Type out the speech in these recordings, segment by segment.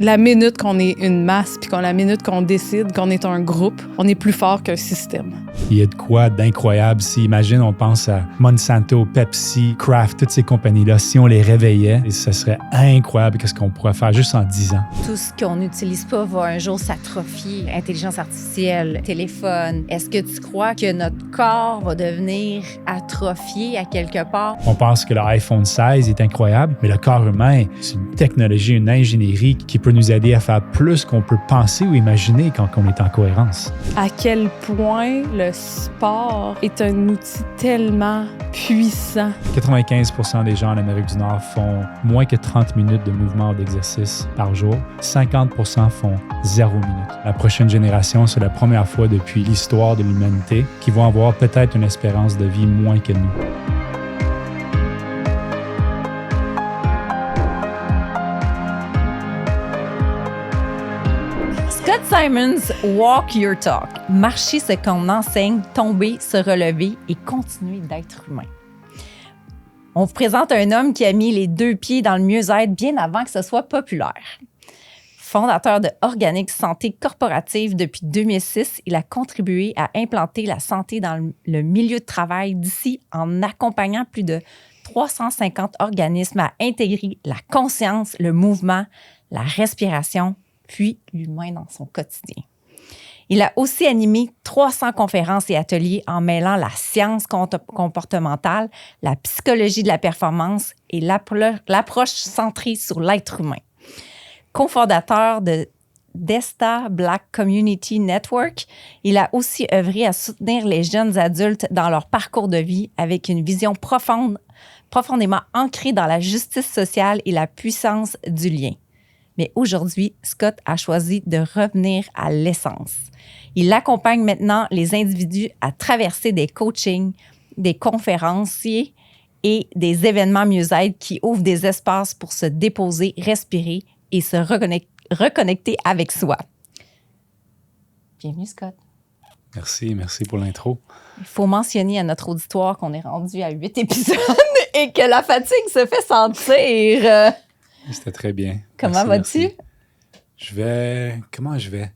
La minute qu'on est une masse, puis la minute qu'on décide qu'on est un groupe, on est plus fort qu'un système. Il y a de quoi d'incroyable. Si, imagine, on pense à Monsanto, Pepsi, Kraft, toutes ces compagnies-là, si on les réveillait, ce serait incroyable qu'est-ce qu'on pourrait faire juste en 10 ans. Tout ce qu'on n'utilise pas va un jour s'atrophier. Intelligence artificielle, téléphone. Est-ce que tu crois que notre corps va devenir atrophié à quelque part? On pense que l'iPhone 16 est incroyable, mais le corps humain, c'est une technologie, une ingénierie qui peut nous aider à faire plus qu'on peut penser ou imaginer quand on est en cohérence. À quel point le sport est un outil tellement puissant. 95% des gens en Amérique du Nord font moins que 30 minutes de mouvement ou d'exercice par jour. 50% font 0 minute. La prochaine génération, c'est la première fois depuis l'histoire de l'humanité qu'ils vont avoir peut-être une espérance de vie moins que nous. Scott Simons, Walk Your Talk. Marcher ce qu'on enseigne, tomber, se relever et continuer d'être humain. On vous présente un homme qui a mis les 2 pieds dans le mieux-être bien avant que ce soit populaire. Fondateur de Organic Santé Corporative depuis 2006, il a contribué à implanter la santé dans le milieu de travail d'ici en accompagnant plus de 350 organismes à intégrer la conscience, le mouvement, la respiration, puis l'humain dans son quotidien. Il a aussi animé 300 conférences et ateliers en mêlant la science comportementale, la psychologie de la performance et l'approche centrée sur l'être humain. Cofondateur de Desta Black Community Network, il a aussi œuvré à soutenir les jeunes adultes dans leur parcours de vie avec une vision profondément ancrée dans la justice sociale et la puissance du lien. Mais aujourd'hui, Scott a choisi de revenir à l'essence. Il accompagne maintenant les individus à traverser des coachings, des conférenciers et des événements mieux-être qui ouvrent des espaces pour se déposer, respirer et se reconnecter avec soi. Bienvenue, Scott. Merci pour l'intro. Il faut mentionner à notre auditoire qu'on est rendu à 8 épisodes et que la fatigue se fait sentir. C'était très bien. Comment vas-tu? Comment je vais?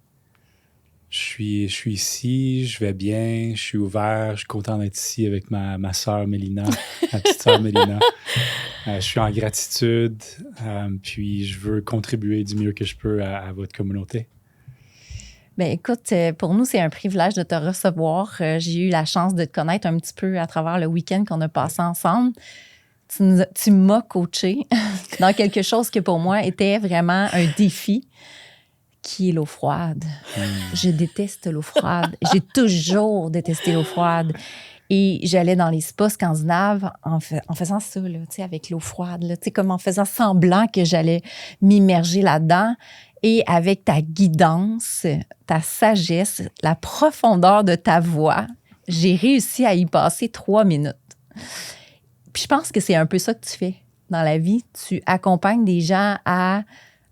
Je suis ici, je vais bien, je suis ouvert, je suis content d'être ici avec ma sœur Mélina, ma petite sœur Mélina. Je suis en gratitude, puis je veux contribuer du mieux que je peux à votre communauté. Bien, écoute, pour nous, c'est un privilège de te recevoir. J'ai eu la chance de te connaître un petit peu à travers le week-end qu'on a passé ensemble. Tu m'as coaché dans quelque chose que pour moi était vraiment un défi, qui est l'eau froide. Je déteste l'eau froide. J'ai toujours détesté l'eau froide. Et j'allais dans les spas scandinaves en faisant ça, là, avec l'eau froide, là, comme en faisant semblant que j'allais m'immerger là-dedans. Et avec ta guidance, ta sagesse, la profondeur de ta voix, j'ai réussi à y passer 3 minutes. Puis je pense que c'est un peu ça que tu fais dans la vie. Tu accompagnes des gens à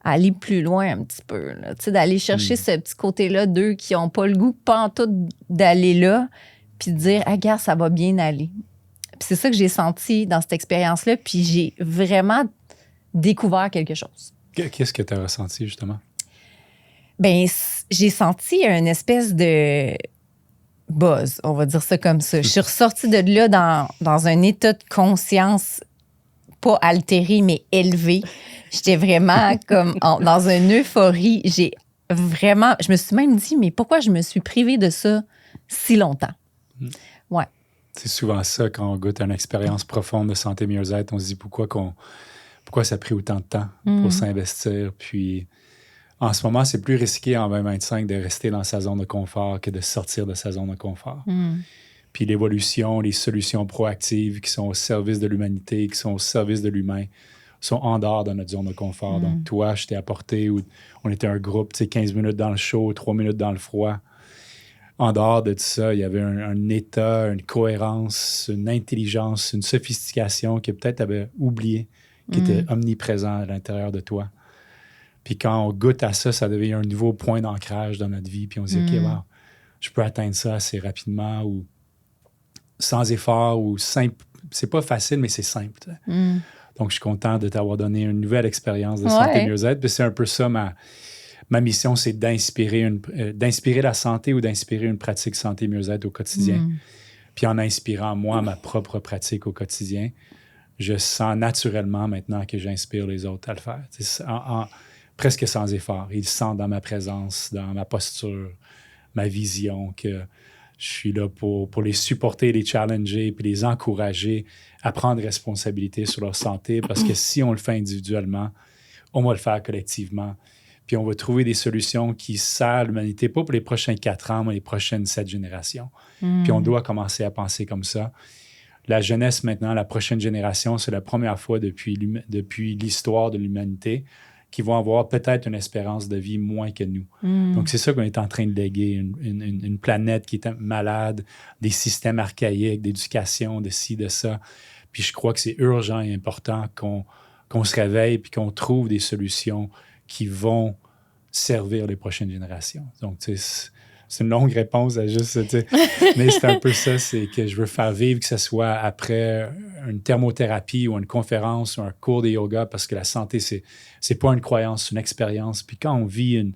aller plus loin un petit peu, là, d'aller chercher ce petit côté-là d'eux qui n'ont pas le goût, pas en tout, d'aller là, puis de dire, ah, gars, ça va bien aller. Puis c'est ça que j'ai senti dans cette expérience-là, puis j'ai vraiment découvert quelque chose. Qu'est-ce que tu as ressenti, justement? Bien, j'ai senti une espèce de buzz, on va dire ça comme ça. Je suis ressortie de là dans un état de conscience pas altéré, mais élevé. J'étais vraiment comme dans une euphorie. Je me suis même dit, mais pourquoi je me suis privée de ça si longtemps? Ouais. C'est souvent ça, quand on goûte une expérience profonde de santé mieux-être, on se dit pourquoi ça a pris autant de temps pour s'investir. Puis en ce moment, c'est plus risqué en 2025 de rester dans sa zone de confort que de sortir de sa zone de confort. Puis l'évolution, les solutions proactives qui sont au service de l'humanité, qui sont au service de l'humain, sont en dehors de notre zone de confort. Donc toi, je t'ai apporté, on était un groupe, 15 minutes dans le chaud, 3 minutes dans le froid. En dehors de tout ça, il y avait un état, une cohérence, une intelligence, une sophistication que peut-être tu avais oublié, qui était omniprésent à l'intérieur de toi. Puis quand on goûte à ça, ça devient un nouveau point d'ancrage dans notre vie. Puis on se dit, OK, wow, je peux atteindre ça assez rapidement ou sans effort ou simple. C'est pas facile, mais c'est simple. Donc, je suis content de t'avoir donné une nouvelle expérience de santé mieux-être. Puis c'est un peu ça, ma mission, c'est d'inspirer la santé ou d'inspirer une pratique santé mieux-être au quotidien. Puis en inspirant, moi, ma propre pratique au quotidien, je sens naturellement maintenant que j'inspire les autres à le faire. Presque sans effort. Ils sentent dans ma présence, dans ma posture, ma vision, que je suis là pour les supporter, les challenger, puis les encourager à prendre responsabilité sur leur santé, parce que si on le fait individuellement, on va le faire collectivement. Puis on va trouver des solutions qui servent l'humanité, pas pour les prochains 4 ans, mais les prochaines 7 générations. Puis on doit commencer à penser comme ça. La jeunesse maintenant, la prochaine génération, c'est la première fois depuis l'histoire de l'humanité qui vont avoir peut-être une espérance de vie moins que nous. Donc, c'est ça qu'on est en train de léguer, une planète qui est malade, des systèmes archaïques, d'éducation, de ci, de ça. Puis je crois que c'est urgent et important qu'on se réveille puis qu'on trouve des solutions qui vont servir les prochaines générations. Donc, tu sais, c'est une longue réponse à juste, tu sais, mais c'est un peu ça, c'est que je veux faire vivre, que ce soit après une thermothérapie ou une conférence ou un cours de yoga, parce que la santé, c'est pas une croyance, c'est une expérience. Puis quand on vit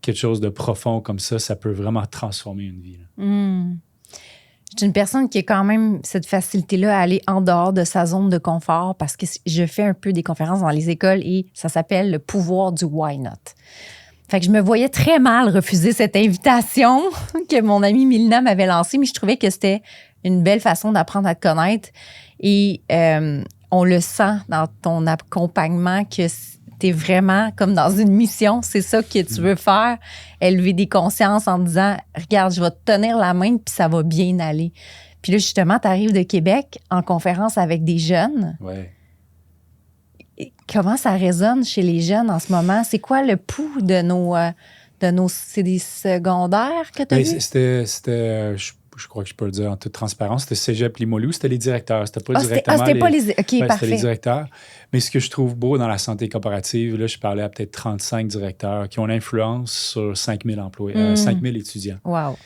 quelque chose de profond comme ça peut vraiment transformer une vie. Je suis une personne qui a quand même cette facilité-là à aller en dehors de sa zone de confort, parce que je fais un peu des conférences dans les écoles et ça s'appelle le pouvoir du why not. Fait que je me voyais très mal refuser cette invitation que mon amie Mélina m'avait lancée, mais je trouvais que c'était une belle façon d'apprendre à te connaître. Et on le sent dans ton accompagnement que tu es vraiment comme dans une mission. C'est ça que tu veux faire, élever des consciences en disant « Regarde, je vais te tenir la main puis ça va bien aller. » Puis là, justement, tu arrives de Québec en conférence avec des jeunes. Ouais. Comment ça résonne chez les jeunes en ce moment? C'est quoi le pouls de nos c'est des secondaires que tu as vu? C'était je crois que je peux le dire en toute transparence, c'était Cégep Limoilou, c'était les directeurs. C'était pas directement c'était pas les... OK, ouais, parfait. C'était les directeurs. Mais ce que je trouve beau dans la santé corporative, là, je parlais à peut-être 35 directeurs qui ont une influence sur 5000 employés, 5000 étudiants. Wow.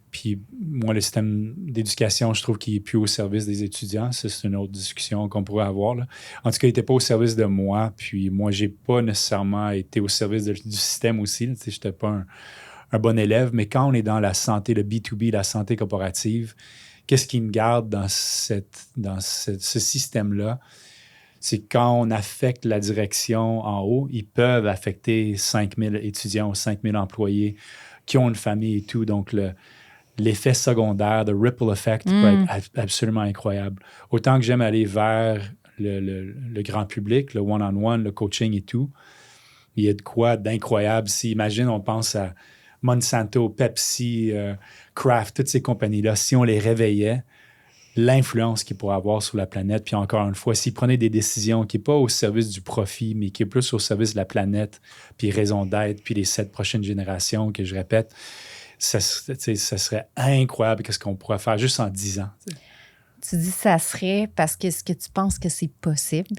Puis moi, le système d'éducation, je trouve qu'il n'est plus au service des étudiants. Ça, c'est une autre discussion qu'on pourrait avoir, là. En tout cas, il n'était pas au service de moi. Puis moi, je n'ai pas nécessairement été au service du système aussi. Je n'étais pas un bon élève. Mais quand on est dans la santé, le B2B, la santé corporative, qu'est-ce qui me garde dans ce système-là? C'est quand on affecte la direction en haut, ils peuvent affecter 5000 étudiants ou 5000 employés qui ont une famille et tout. Donc, l'effet secondaire, le ripple effect peut être absolument incroyable. Autant que j'aime aller vers le grand public, le one-on-one, le coaching et tout, il y a de quoi d'incroyable. Si, imagine, on pense à Monsanto, Pepsi, Kraft, toutes ces compagnies-là, si on les réveillait, l'influence qu'ils pourraient avoir sur la planète, puis encore une fois, s'ils prenaient des décisions qui n'est pas au service du profit, mais qui est plus au service de la planète, puis raison d'être, puis les 7 prochaines générations, que je répète, ça serait incroyable qu'est-ce qu'on pourrait faire juste en 10 ans. Tu dis ça serait parce que est-ce que tu penses que c'est possible?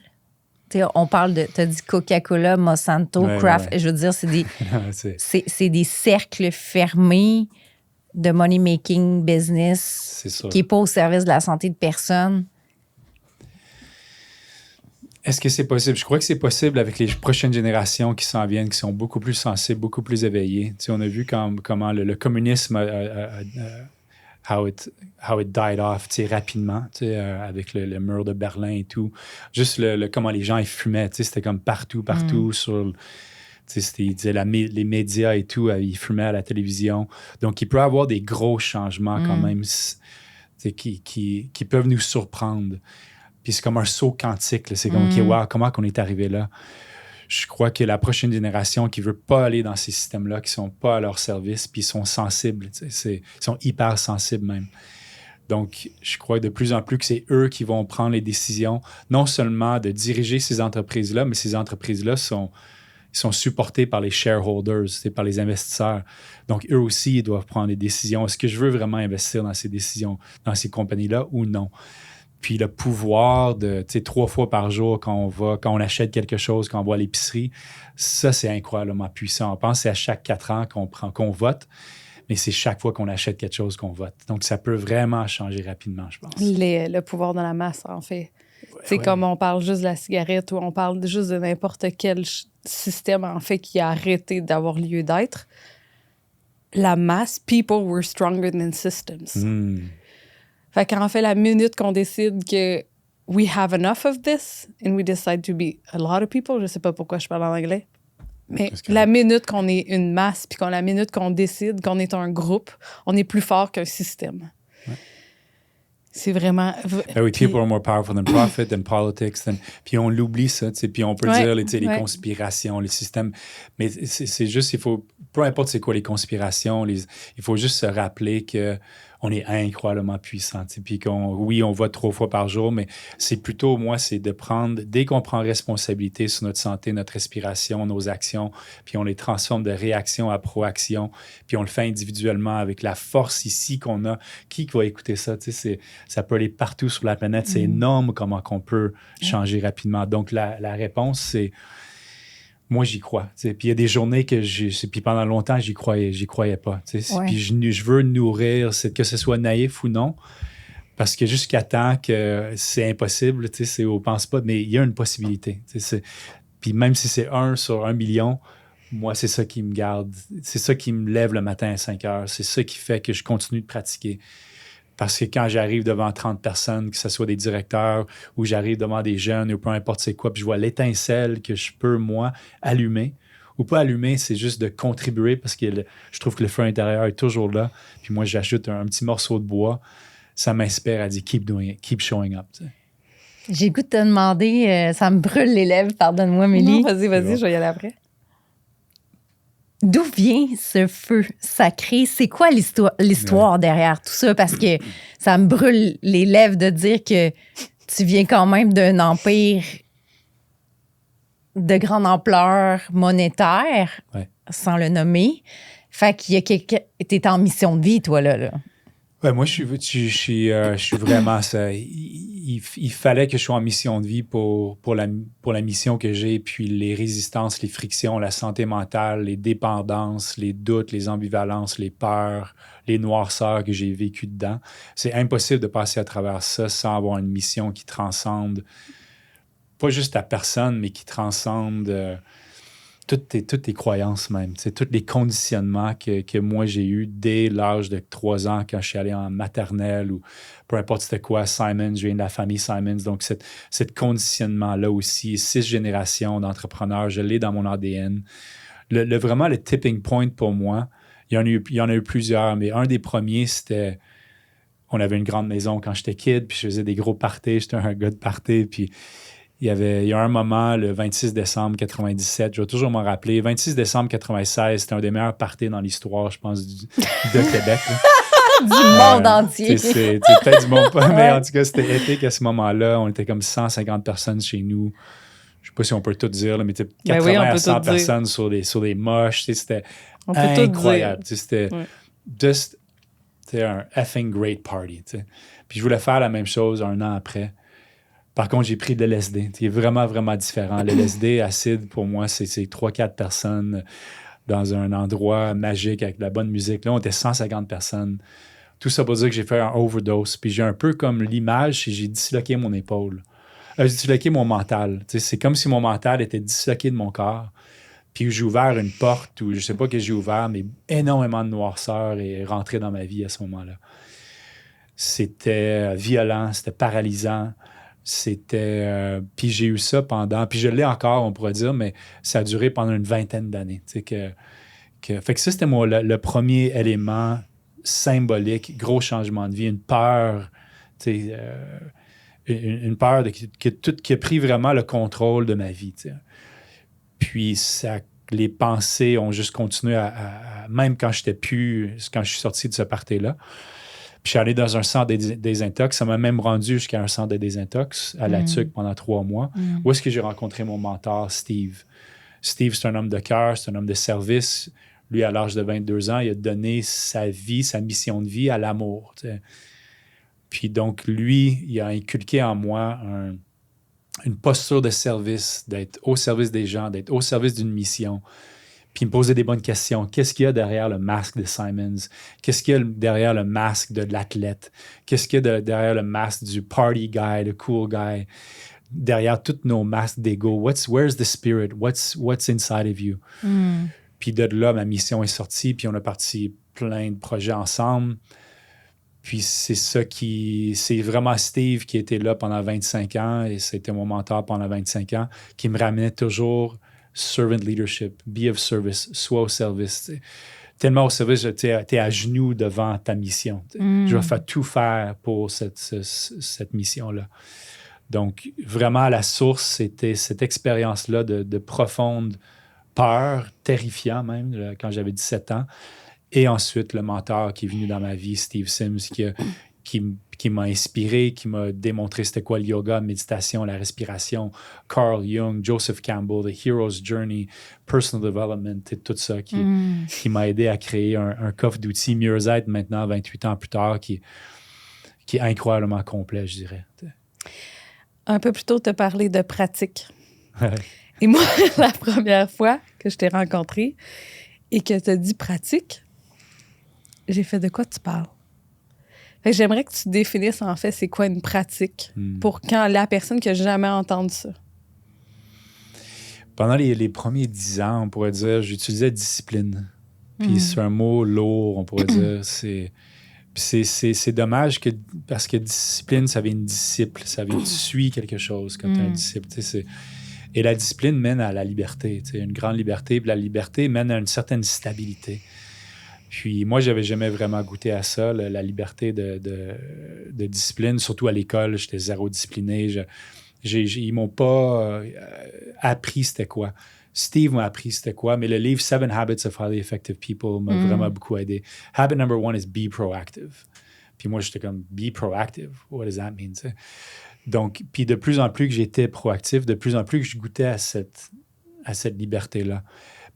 T'sais, on parle de, tu as dit Coca-Cola, Monsanto, Kraft, je veux dire, c'est des cercles fermés de money-making business qui n'est pas au service de la santé de personne. Est-ce que c'est possible? Je crois que c'est possible avec les prochaines générations qui s'en viennent, qui sont beaucoup plus sensibles, beaucoup plus éveillées. Tu sais, on a vu comment le communisme how it died off, tu sais, rapidement, tu sais, avec le mur de Berlin et tout. Juste comment les gens ils fumaient, tu sais, c'était comme partout sur... Tu sais, ils disaient les médias et tout, ils fumaient à la télévision. Donc, il peut y avoir des gros changements quand même qui peuvent nous surprendre. Puis c'est comme un saut quantique. Là. C'est comme, OK, wow, comment on est arrivé là? Je crois que la prochaine génération qui ne veut pas aller dans ces systèmes-là, qui ne sont pas à leur service, puis ils sont sensibles. Ils sont hyper sensibles même. Donc, je crois de plus en plus que c'est eux qui vont prendre les décisions, non seulement de diriger ces entreprises-là, mais ces entreprises-là sont supportés par les shareholders, c'est par les investisseurs. Donc, eux aussi, ils doivent prendre des décisions. Est-ce que je veux vraiment investir dans ces décisions, dans ces compagnies-là ou non? Puis le pouvoir de, tu sais, 3 fois par jour quand on achète quelque chose, quand on va à l'épicerie, ça, c'est incroyablement puissant. On pense que c'est à chaque 4 ans qu'on vote, mais c'est chaque fois qu'on achète quelque chose qu'on vote. Donc, ça peut vraiment changer rapidement, je pense. Le pouvoir de la masse, en fait. C'est comme on parle juste de la cigarette ou on parle juste de n'importe quel système, en fait, qui a arrêté d'avoir lieu d'être. La masse, people were stronger than systems. Fait qu'en fait, la minute qu'on décide que we have enough of this and we decide to be a lot of people, je sais pas pourquoi je parle en anglais, mais la minute qu'on est une masse puis la minute qu'on décide qu'on est un groupe, on est plus fort qu'un système. Ouais. C'est vraiment... oui, people are more powerful than profit, than politics. Puis on l'oublie, ça. Puis on peut dire les conspirations, les systèmes. Mais c'est juste, il faut... Peu importe c'est quoi les conspirations, il faut juste se rappeler qu'on est incroyablement puissant. Puis on vote 3 fois par jour, mais c'est plutôt, moi, c'est de prendre... Dès qu'on prend responsabilité sur notre santé, notre respiration, nos actions, puis on les transforme de réaction à proaction, puis on le fait individuellement avec la force ici qu'on a. Qui va écouter ça? Ça peut aller partout sur la planète. C'est énorme comment qu'on peut changer rapidement. Donc, la réponse, c'est... Moi, j'y crois. Puis il y a des journées puis pendant longtemps, j'y croyais pas. Puis je veux nourrir, que ce soit naïf ou non, parce que jusqu'à temps que c'est impossible, on pense pas, mais il y a une possibilité. Puis même si c'est 1 sur 1 million, moi, c'est ça qui me garde. C'est ça qui me lève le matin à 5 heures. C'est ça qui fait que je continue de pratiquer. Parce que quand j'arrive devant 30 personnes, que ce soit des directeurs ou j'arrive devant des jeunes ou peu importe c'est quoi, puis je vois l'étincelle que je peux, moi, allumer. Ou pas allumer, c'est juste de contribuer parce que je trouve que le feu intérieur est toujours là. Puis moi, j'ajoute un petit morceau de bois. Ça m'inspire à dire « keep doing it, keep showing up ». J'ai le goût de te demander, ça me brûle les lèvres, pardonne-moi, Mélie. Non, vas-y, je vais y aller après. D'où vient ce feu sacré? C'est quoi l'histoire derrière tout ça? Parce que ça me brûle les lèvres de dire que tu viens quand même d'un empire de grande ampleur monétaire, sans le nommer. Fait qu'il y a quelqu'un... T'es en mission de vie, toi, là. Ouais, moi, je suis vraiment ça. Il fallait que je sois en mission de vie pour la mission que j'ai, puis les résistances, les frictions, la santé mentale, les dépendances, les doutes, les ambivalences, les peurs, les noirceurs que j'ai vécues dedans. C'est impossible de passer à travers ça sans avoir une mission qui transcende pas juste ta personne, mais qui transcende toutes tes croyances même, tous les conditionnements que moi j'ai eus dès l'âge de 3 ans quand je suis allé en maternelle ou peu importe c'était quoi, Simons, je viens de la famille Simons, donc cette conditionnement-là aussi, 6 générations d'entrepreneurs, je l'ai dans mon ADN. Vraiment, le tipping point pour moi, il y en a eu plusieurs, mais un des premiers, c'était, on avait une grande maison quand j'étais kid, puis je faisais des gros parties, j'étais un gars de party, puis il y a un moment, le 26 décembre 97, je vais toujours m'en rappeler. 26 décembre 96, c'était un des meilleurs parties dans l'histoire, je pense, de Québec. Du monde entier. C'est peut-être du monde, mais en tout cas, c'était épique à ce moment-là. On était comme 150 personnes chez nous. Je ne sais pas si on peut tout dire, là, mais 80 à 100 personnes sur des moches. C'était incroyable. C'était un effing great party. Puis je voulais faire la même chose 1 an après. Par contre, j'ai pris de l'LSD. C'est vraiment, vraiment différent. L'LSD, acide, pour moi, c'est 3-4 personnes dans un endroit magique avec de la bonne musique. Là, on était 150 personnes. Tout ça pour dire que j'ai fait un overdose. Puis j'ai un peu comme l'image, j'ai disloqué mon épaule. J'ai disloqué mon mental. C'est comme si mon mental était disloqué de mon corps. Puis j'ai ouvert une porte, ou je sais pas que j'ai ouvert, mais énormément de noirceur est rentré dans ma vie à ce moment-là. C'était violent, c'était paralysant. Puis j'ai eu ça puis je l'ai encore, on pourrait dire, mais ça a duré pendant une 20aine d'années. Fait que ça, c'était le premier élément symbolique, gros changement de vie, une peur, une peur qui a pris vraiment le contrôle de ma vie. Puis les pensées ont juste continué même quand je suis sorti de ce party-là. Puis je suis allé dans un centre de désintox. Ça m'a même rendu jusqu'à un centre de désintox à La Tuque pendant 3 mois. Où est-ce que j'ai rencontré mon mentor, Steve? Steve, c'est un homme de cœur, c'est un homme de service. Lui, à l'âge de 22 ans, il a donné sa vie, sa mission de vie à l'amour. Puis donc, lui, il a inculqué en moi une posture de service, d'être au service des gens, d'être au service d'une mission. Puis il me posait des bonnes questions. Qu'est-ce qu'il y a derrière le masque de Simons? Qu'est-ce qu'il y a derrière le masque de l'athlète? Qu'est-ce qu'il y a derrière le masque du party guy, le cool guy? Derrière tous nos masques d'ego, where's the spirit? What's inside of you? Puis de là, ma mission est sortie, puis on a parti plein de projets ensemble. Puis c'est vraiment Steve qui était là pendant 25 ans, et c'était mon mentor pendant 25 ans, qui me ramenait toujours servant leadership, be of service, sois au service. T'sais. Tellement au service, t'es à genoux devant ta mission. Je vais tout faire pour cette mission-là. Donc, vraiment, à la source, c'était cette expérience-là de profonde peur, terrifiant même, là, quand j'avais 17 ans. Et ensuite, le mentor qui est venu dans ma vie, Steve Sims, qui m'a inspiré, qui m'a démontré c'était quoi le yoga, la méditation, la respiration, Carl Jung, Joseph Campbell, The Hero's Journey, Personal Development, et tout ça, qui m'a aidé à créer un coffre d'outils Mieux-être maintenant, 28 ans plus tard, qui est incroyablement complet, je dirais. Un peu plus tôt, tu as parlé de pratique. Et moi, la première fois que je t'ai rencontré et que tu as dit pratique, j'ai fait de quoi tu parles? Fait que j'aimerais que tu définisses en fait c'est quoi une pratique pour quand la personne qui n'a jamais entendu ça. Pendant les premiers 10 ans, on pourrait dire, j'utilisais discipline. Puis c'est un mot lourd, on pourrait dire. C'est dommage parce que discipline, ça vient une disciple. Ça vient, tu suis quelque chose quand tu es un disciple. Et la discipline mène à la liberté, une grande liberté. Puis la liberté mène à une certaine stabilité. Puis moi, j'avais jamais vraiment goûté à ça, la liberté de discipline, surtout à l'école. J'étais zéro discipliné. Ils m'ont pas appris c'était quoi. Steve m'a appris c'était quoi, mais le livre 7 Habits of Highly Effective People m'a vraiment beaucoup aidé. Habit number 1 is be proactive. Puis moi, j'étais comme, be proactive, what does that mean? T'sais? Donc, puis de plus en plus que j'étais proactif, de plus en plus que je goûtais à cette liberté-là.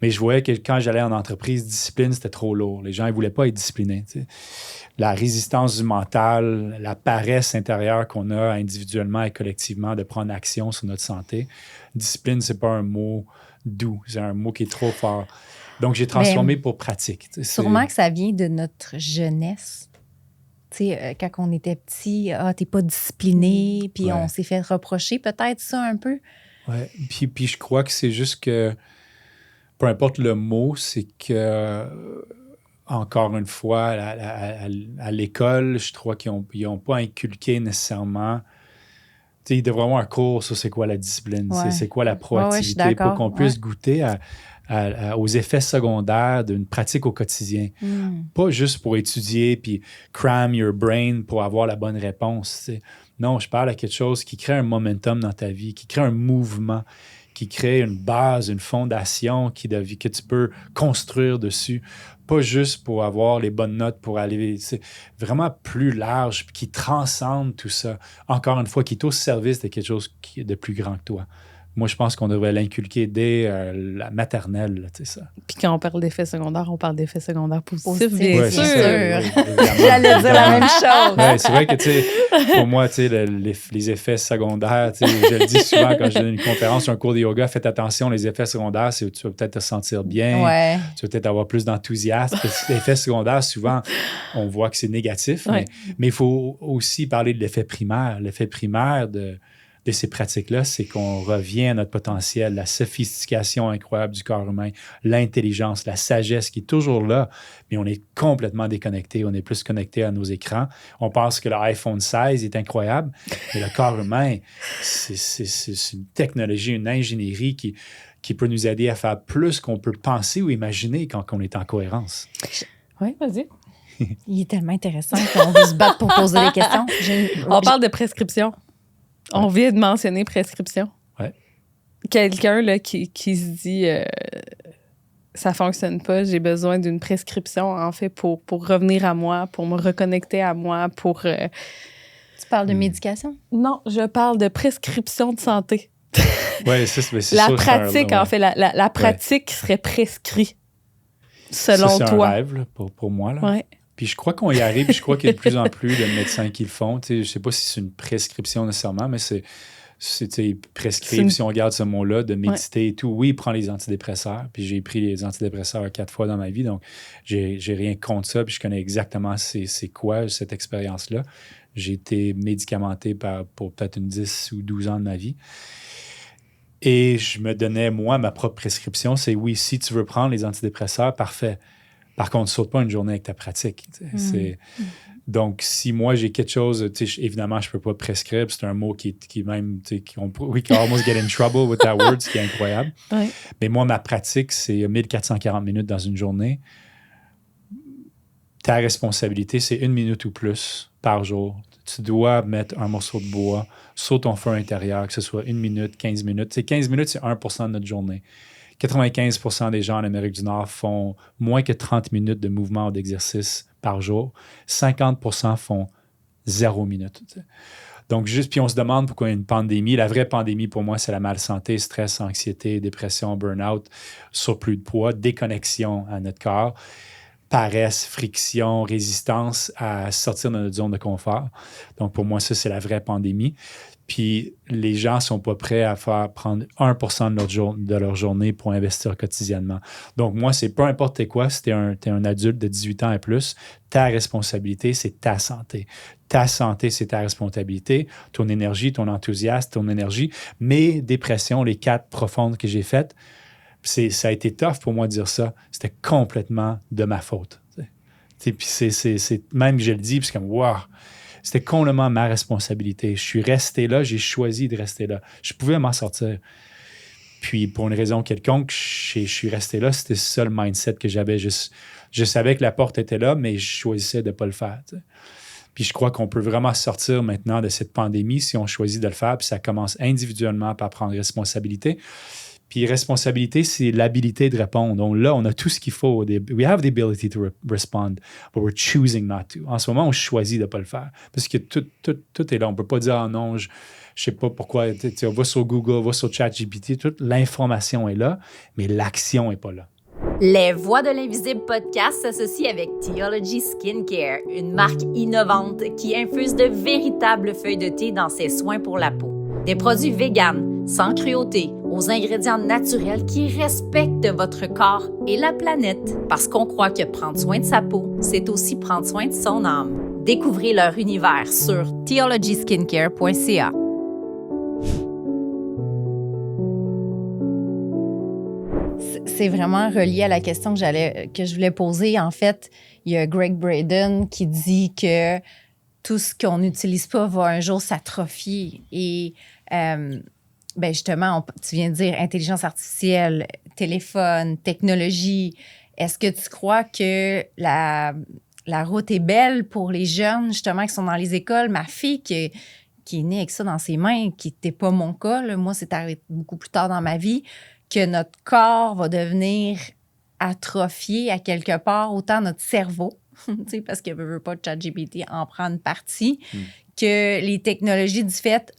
Mais je voyais que quand j'allais en entreprise, discipline, c'était trop lourd. Les gens, ils ne voulaient pas être disciplinés. T'sais. La résistance du mental, la paresse intérieure qu'on a individuellement et collectivement de prendre action sur notre santé. Discipline, ce n'est pas un mot doux. C'est un mot qui est trop fort. Donc, j'ai transformé pour pratique. Sûrement que ça vient de notre jeunesse. Tu sais, quand on était petit, t'es pas discipliné, puis on s'est fait reprocher peut-être ça un peu. Oui, puis je crois que c'est juste que, peu importe le mot, c'est que, encore une fois, à l'école, je crois qu'ils n'ont pas inculqué nécessairement. Tu sais, il devrait avoir un cours sur c'est quoi la discipline, c'est quoi la proactivité, pour qu'on puisse goûter aux effets secondaires d'une pratique au quotidien. Pas juste pour étudier puis cram your brain pour avoir la bonne réponse. T'sais. Non, je parle à quelque chose qui crée un momentum dans ta vie, qui crée un mouvement, qui crée une base, une fondation que tu peux construire dessus. Pas juste pour avoir les bonnes notes pour aller... C'est vraiment plus large, qui transcende tout ça. Encore une fois, qui est au service de quelque chose de plus grand que toi. Moi, je pense qu'on devrait l'inculquer dès la maternelle, tu sais ça. Puis quand on parle d'effets secondaires, on parle d'effets secondaires positifs, bien sûr. J'allais dire la même chose. Ouais, c'est vrai que, tu sais, pour moi, tu sais, les effets secondaires, tu sais, je le dis souvent quand je donne une conférence sur un cours de yoga, faites attention, les effets secondaires, c'est tu vas peut-être te sentir bien, tu vas peut-être avoir plus d'enthousiasme. Les effets secondaires, souvent, on voit que c'est négatif, mais il faut aussi parler de l'effet primaire. L'effet primaire de ces pratiques-là, c'est qu'on revient à notre potentiel, la sophistication incroyable du corps humain, l'intelligence, la sagesse qui est toujours là, mais on est complètement déconnecté. On est plus connecté à nos écrans. On pense que l'iPhone 16 est incroyable, mais le corps humain, c'est une technologie, une ingénierie qui peut nous aider à faire plus qu'on peut penser ou imaginer quand on est en cohérence. Oui, vas-y. Il est tellement intéressant qu'on veut se battre pour poser des questions. On parle de prescription. On vient de mentionner prescription. Ouais. Quelqu'un là, qui se dit ça fonctionne pas, j'ai besoin d'une prescription, en fait, pour revenir à moi, pour me reconnecter à moi, pour... Tu parles de médication? Non, je parle de prescription de santé. Oui, c'est la pratique, en fait, la pratique serait prescrite, selon ça, c'est toi. Un rêve là, pour moi. Là. Ouais. Puis je crois qu'on y arrive, je crois qu'il y a de plus en plus de médecins qui le font. Tu sais, je ne sais pas si c'est une prescription nécessairement, mais c'est ils prescrivent, si on regarde ce mot-là, de méditer et tout. Oui, il prend les antidépresseurs, puis j'ai pris les antidépresseurs 4 fois dans ma vie, donc j'ai rien contre ça, puis je connais exactement c'est quoi cette expérience-là. J'ai été médicamenté pour peut-être 10 ou 12 ans de ma vie. Et je me donnais, moi, ma propre prescription, c'est oui, si tu veux prendre les antidépresseurs, parfait. Par contre, saute pas une journée avec ta pratique. Donc, si moi, j'ai quelque chose, évidemment, je ne peux pas prescrire, c'est un mot qui même, we can almost get in trouble with that word, ce qui est incroyable. Ouais. Mais moi, ma pratique, c'est 1440 minutes dans une journée. Ta responsabilité, c'est 1 minute ou plus par jour. Tu dois mettre un morceau de bois sur ton feu intérieur, que ce soit 1 minute, 15 minutes. 15 minutes, c'est 1% de notre journée. 95% des gens en Amérique du Nord font moins que 30 minutes de mouvement ou d'exercice par jour. 50% font 0 minute. Donc, puis on se demande pourquoi il y a une pandémie. La vraie pandémie, pour moi, c'est la malsanté, stress, anxiété, dépression, burn-out, surplus de poids, déconnexion à notre corps, paresse, friction, résistance à sortir de notre zone de confort. Donc, pour moi, ça, c'est la vraie pandémie. Puis les gens ne sont pas prêts à prendre 1% de leur journée pour investir quotidiennement. Donc moi, c'est peu importe quoi, si tu es un adulte de 18 ans et plus, ta responsabilité, c'est ta santé. Ta santé, c'est ta responsabilité, ton énergie, ton enthousiasme, ton énergie. Mes dépressions, les 4 profondes que j'ai faites, ça a été tough pour moi de dire ça. C'était complètement de ma faute. Puis c'est même que je le dis, puis c'est comme, wow! C'était complètement ma responsabilité. Je suis resté là, j'ai choisi de rester là. Je pouvais m'en sortir. Puis, pour une raison quelconque, je suis resté là. C'était ça le mindset que j'avais. Je savais que la porte était là, mais je choisissais de ne pas le faire. Puis, je crois qu'on peut vraiment sortir maintenant de cette pandémie si on choisit de le faire. Puis, ça commence individuellement par prendre responsabilité. Puis responsabilité, c'est l'habilité de répondre. Donc là, on a tout ce qu'il faut. We have the ability to respond, but we're choosing not to. En ce moment, on choisit de ne pas le faire. Parce que tout est là. On ne peut pas dire, ah non, je ne sais pas pourquoi. On va sur Google, on va sur ChatGPT, toute l'information est là, mais l'action n'est pas là. Les Voix de l'Invisible podcast s'associent avec Teology Skincare, une marque innovante qui infuse de véritables feuilles de thé dans ses soins pour la peau. Des produits véganes, sans cruauté, aux ingrédients naturels qui respectent votre corps et la planète. Parce qu'on croit que prendre soin de sa peau, c'est aussi prendre soin de son âme. Découvrez leur univers sur theologyskincare.ca. C'est vraiment relié à la question que je voulais poser. En fait, il y a Greg Braden qui dit que tout ce qu'on n'utilise pas va un jour s'atrophier. Et justement, tu viens de dire intelligence artificielle, téléphone, technologie. Est-ce que tu crois que la route est belle pour les jeunes, justement, qui sont dans les écoles? Ma fille qui est née avec ça dans ses mains, qui n'était pas mon cas, là, moi, c'est arrivé beaucoup plus tard dans ma vie, que notre corps va devenir atrophié à quelque part, autant notre cerveau, parce que veut pas ChatGPT en prendre partie, que les technologies du fait,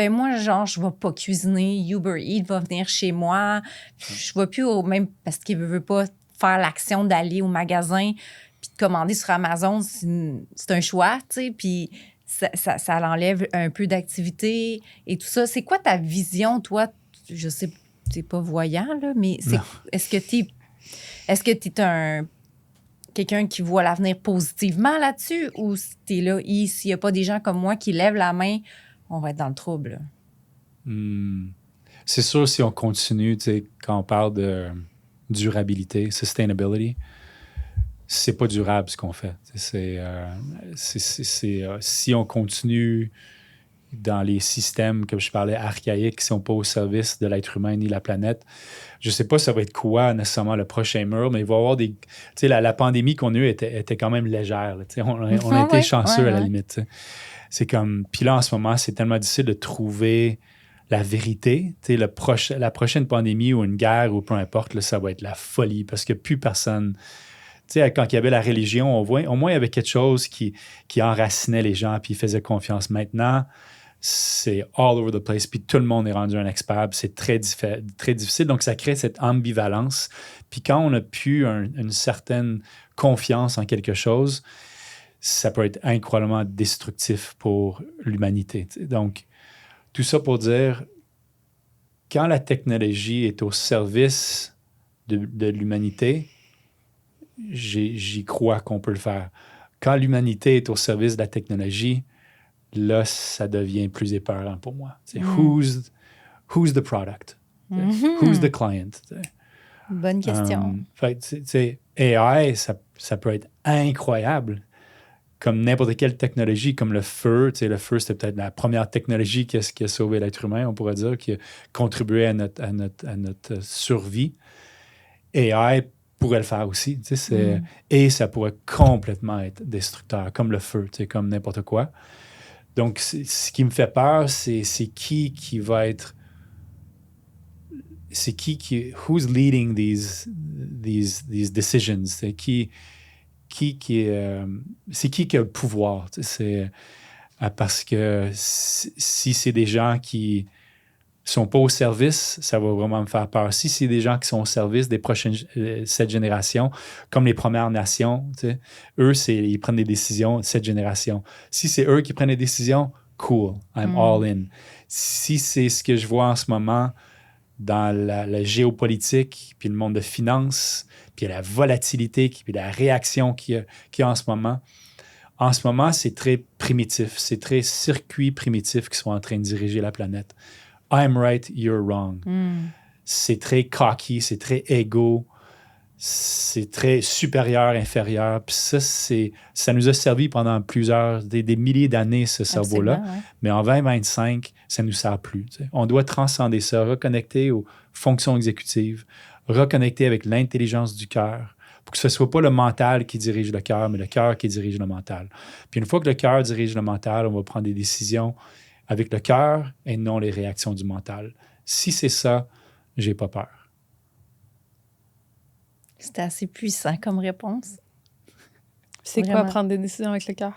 moi, genre, je vais pas cuisiner, Uber Eats va venir chez moi, je vais plus même parce qu'il veut pas faire l'action d'aller au magasin puis de commander sur Amazon, c'est un choix, tu sais, puis ça l'enlève un peu d'activité et tout ça. C'est quoi ta vision, toi? Je sais, t'es pas voyant, là, mais est-ce que t'es quelqu'un qui voit l'avenir positivement là-dessus ou t'es là, s'il n'y a pas des gens comme moi qui lèvent la main, on va être dans le trouble? C'est sûr, si on continue, quand on parle de durabilité, sustainability, c'est pas durable ce qu'on fait. Si on continue dans les systèmes, comme je parlais, archaïques, qui ne sont pas au service de l'être humain ni la planète, je ne sais pas ça va être quoi nécessairement le prochain mur, mais il va y avoir des... La pandémie qu'on a eue était quand même légère. Là, on a été chanceux à la limite. T'sais. C'est comme... Puis là, en ce moment, c'est tellement difficile de trouver la vérité. La prochaine pandémie ou une guerre ou peu importe, là, ça va être la folie parce que plus personne... quand il y avait la religion, au moins il y avait quelque chose qui enracinait les gens puis faisait confiance. Maintenant, c'est all over the place, puis tout le monde est rendu un expert, puis c'est très difficile. Donc, ça crée cette ambivalence. Puis quand on n'a plus une certaine confiance en quelque chose, ça peut être incroyablement destructif pour l'humanité. Donc, tout ça pour dire, quand la technologie est au service de l'humanité, j'y crois qu'on peut le faire. Quand l'humanité est au service de la technologie, là, ça devient plus épeurant pour moi. C'est who's the product? Who's the client? Bonne question. AI, ça peut être incroyable. Comme n'importe quelle technologie, comme le feu. Le feu, c'était peut-être la première technologie qui a sauvé l'être humain, on pourrait dire, qui a contribué à notre survie. AI pourrait le faire aussi. Et ça pourrait complètement être destructeur, comme le feu, comme n'importe quoi. Donc, ce qui me fait peur, c'est qui va être... C'est qui who's leading these decisions? C'est qui a le pouvoir? Parce que si c'est des gens qui sont pas au service, ça va vraiment me faire peur. Si c'est des gens qui sont au service des prochaines 7 générations, comme les Premières Nations, eux, ils prennent des décisions 7 générations. Si c'est eux qui prennent des décisions, cool, I'm all in. Si c'est ce que je vois en ce moment dans la géopolitique, puis le monde de finance, puis la volatilité, puis la réaction qu'il y a en ce moment. En ce moment, c'est très primitif. C'est très circuits primitifs qui sont en train de diriger la planète. I'm right, you're wrong. C'est très cocky, c'est très égo, c'est très supérieur, inférieur. Puis ça nous a servi pendant des milliers d'années, ce cerveau-là. Ouais. Mais en 2025, ça ne nous sert plus. On doit transcender ça, reconnecter aux fonctions exécutives, reconnecter avec l'intelligence du cœur, pour que ce ne soit pas le mental qui dirige le cœur, mais le cœur qui dirige le mental. Puis une fois que le cœur dirige le mental, on va prendre des décisions avec le cœur et non les réactions du mental. Si c'est ça, j'ai pas peur. C'était assez puissant comme réponse. C'est quoi prendre des décisions avec le cœur?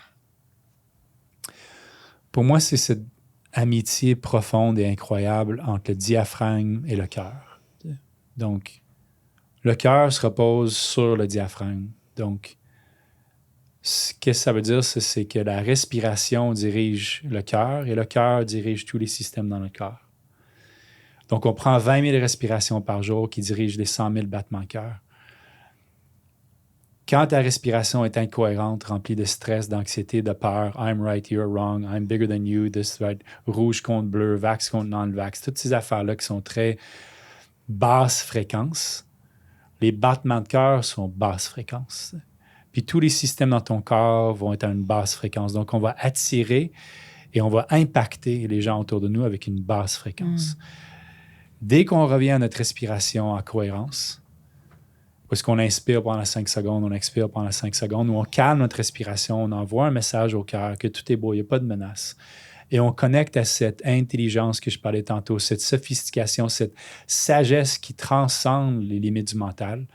Pour moi, c'est cette amitié profonde et incroyable entre le diaphragme et le cœur. Donc, le cœur se repose sur le diaphragme. Donc, ce que ça veut dire, c'est que la respiration dirige le cœur et le cœur dirige tous les systèmes dans le corps. Donc, on prend 20 000 respirations par jour qui dirigent les 100 000 battements de cœur. Quand ta respiration est incohérente, remplie de stress, d'anxiété, de peur, I'm right, you're wrong, I'm bigger than you, this right, rouge contre bleu, vax contre non-vax, toutes ces affaires-là qui sont très basse fréquence, les battements de cœur sont basse fréquence. Puis tous les systèmes dans ton corps vont être à une basse fréquence. Donc, on va attirer et on va impacter les gens autour de nous avec une basse fréquence. Dès qu'on revient à notre respiration en cohérence, parce qu'on inspire pendant 5 secondes, on expire pendant 5 secondes, où on calme notre respiration, on envoie un message au cœur que tout est beau, il n'y a pas de menace. Et on connecte à cette intelligence que je parlais tantôt, cette sophistication, cette sagesse qui transcende les limites du mental,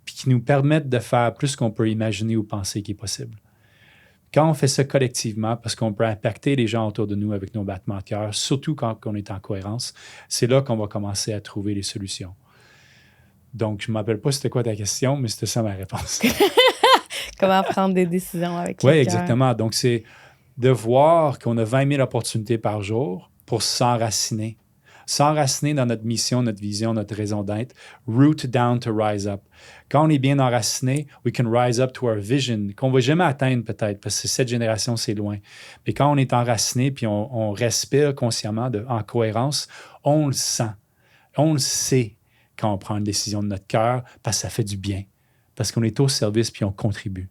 puis qui nous permettent de faire plus qu'on peut imaginer ou penser qui est possible. Quand on fait ça collectivement, parce qu'on peut impacter les gens autour de nous avec nos battements de cœur, surtout quand on est en cohérence, c'est là qu'on va commencer à trouver les solutions. Donc, je ne m'appelle pas c'était quoi ta question, mais c'était ça ma réponse. Comment prendre des décisions avec le cœur. Oui, exactement. Donc, c'est de voir qu'on a 20 000 opportunités par jour pour s'enraciner. S'enraciner dans notre mission, notre vision, notre raison d'être. Root down to rise up. Quand on est bien enraciné, we can rise up to our vision, qu'on ne va jamais atteindre peut-être, parce que cette génération, c'est loin. Mais quand on est enraciné puis on respire consciemment en cohérence, on le sent. On le sait quand on prend une décision de notre cœur, parce que ça fait du bien. Parce qu'on est au service puis on contribue.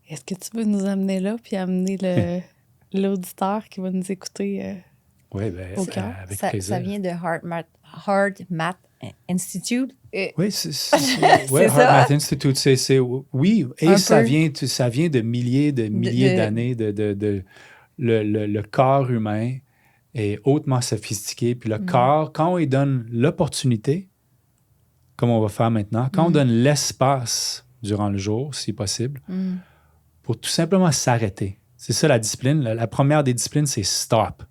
Est-ce que tu veux nous amener là puis amener l'auditeur qui va nous écouter oui, bien, au cœur? Avec plaisir. Ça vient de Heart Math Institute. Oui, c'est ça. Heart Math Institute, oui, et ça vient de milliers d'années le corps humain est hautement sophistiqué. Puis le corps, quand on lui donne l'opportunité, comme on va faire maintenant, quand on donne l'espace durant le jour, si possible, pour tout simplement s'arrêter. C'est ça la discipline. La première des disciplines, c'est stop.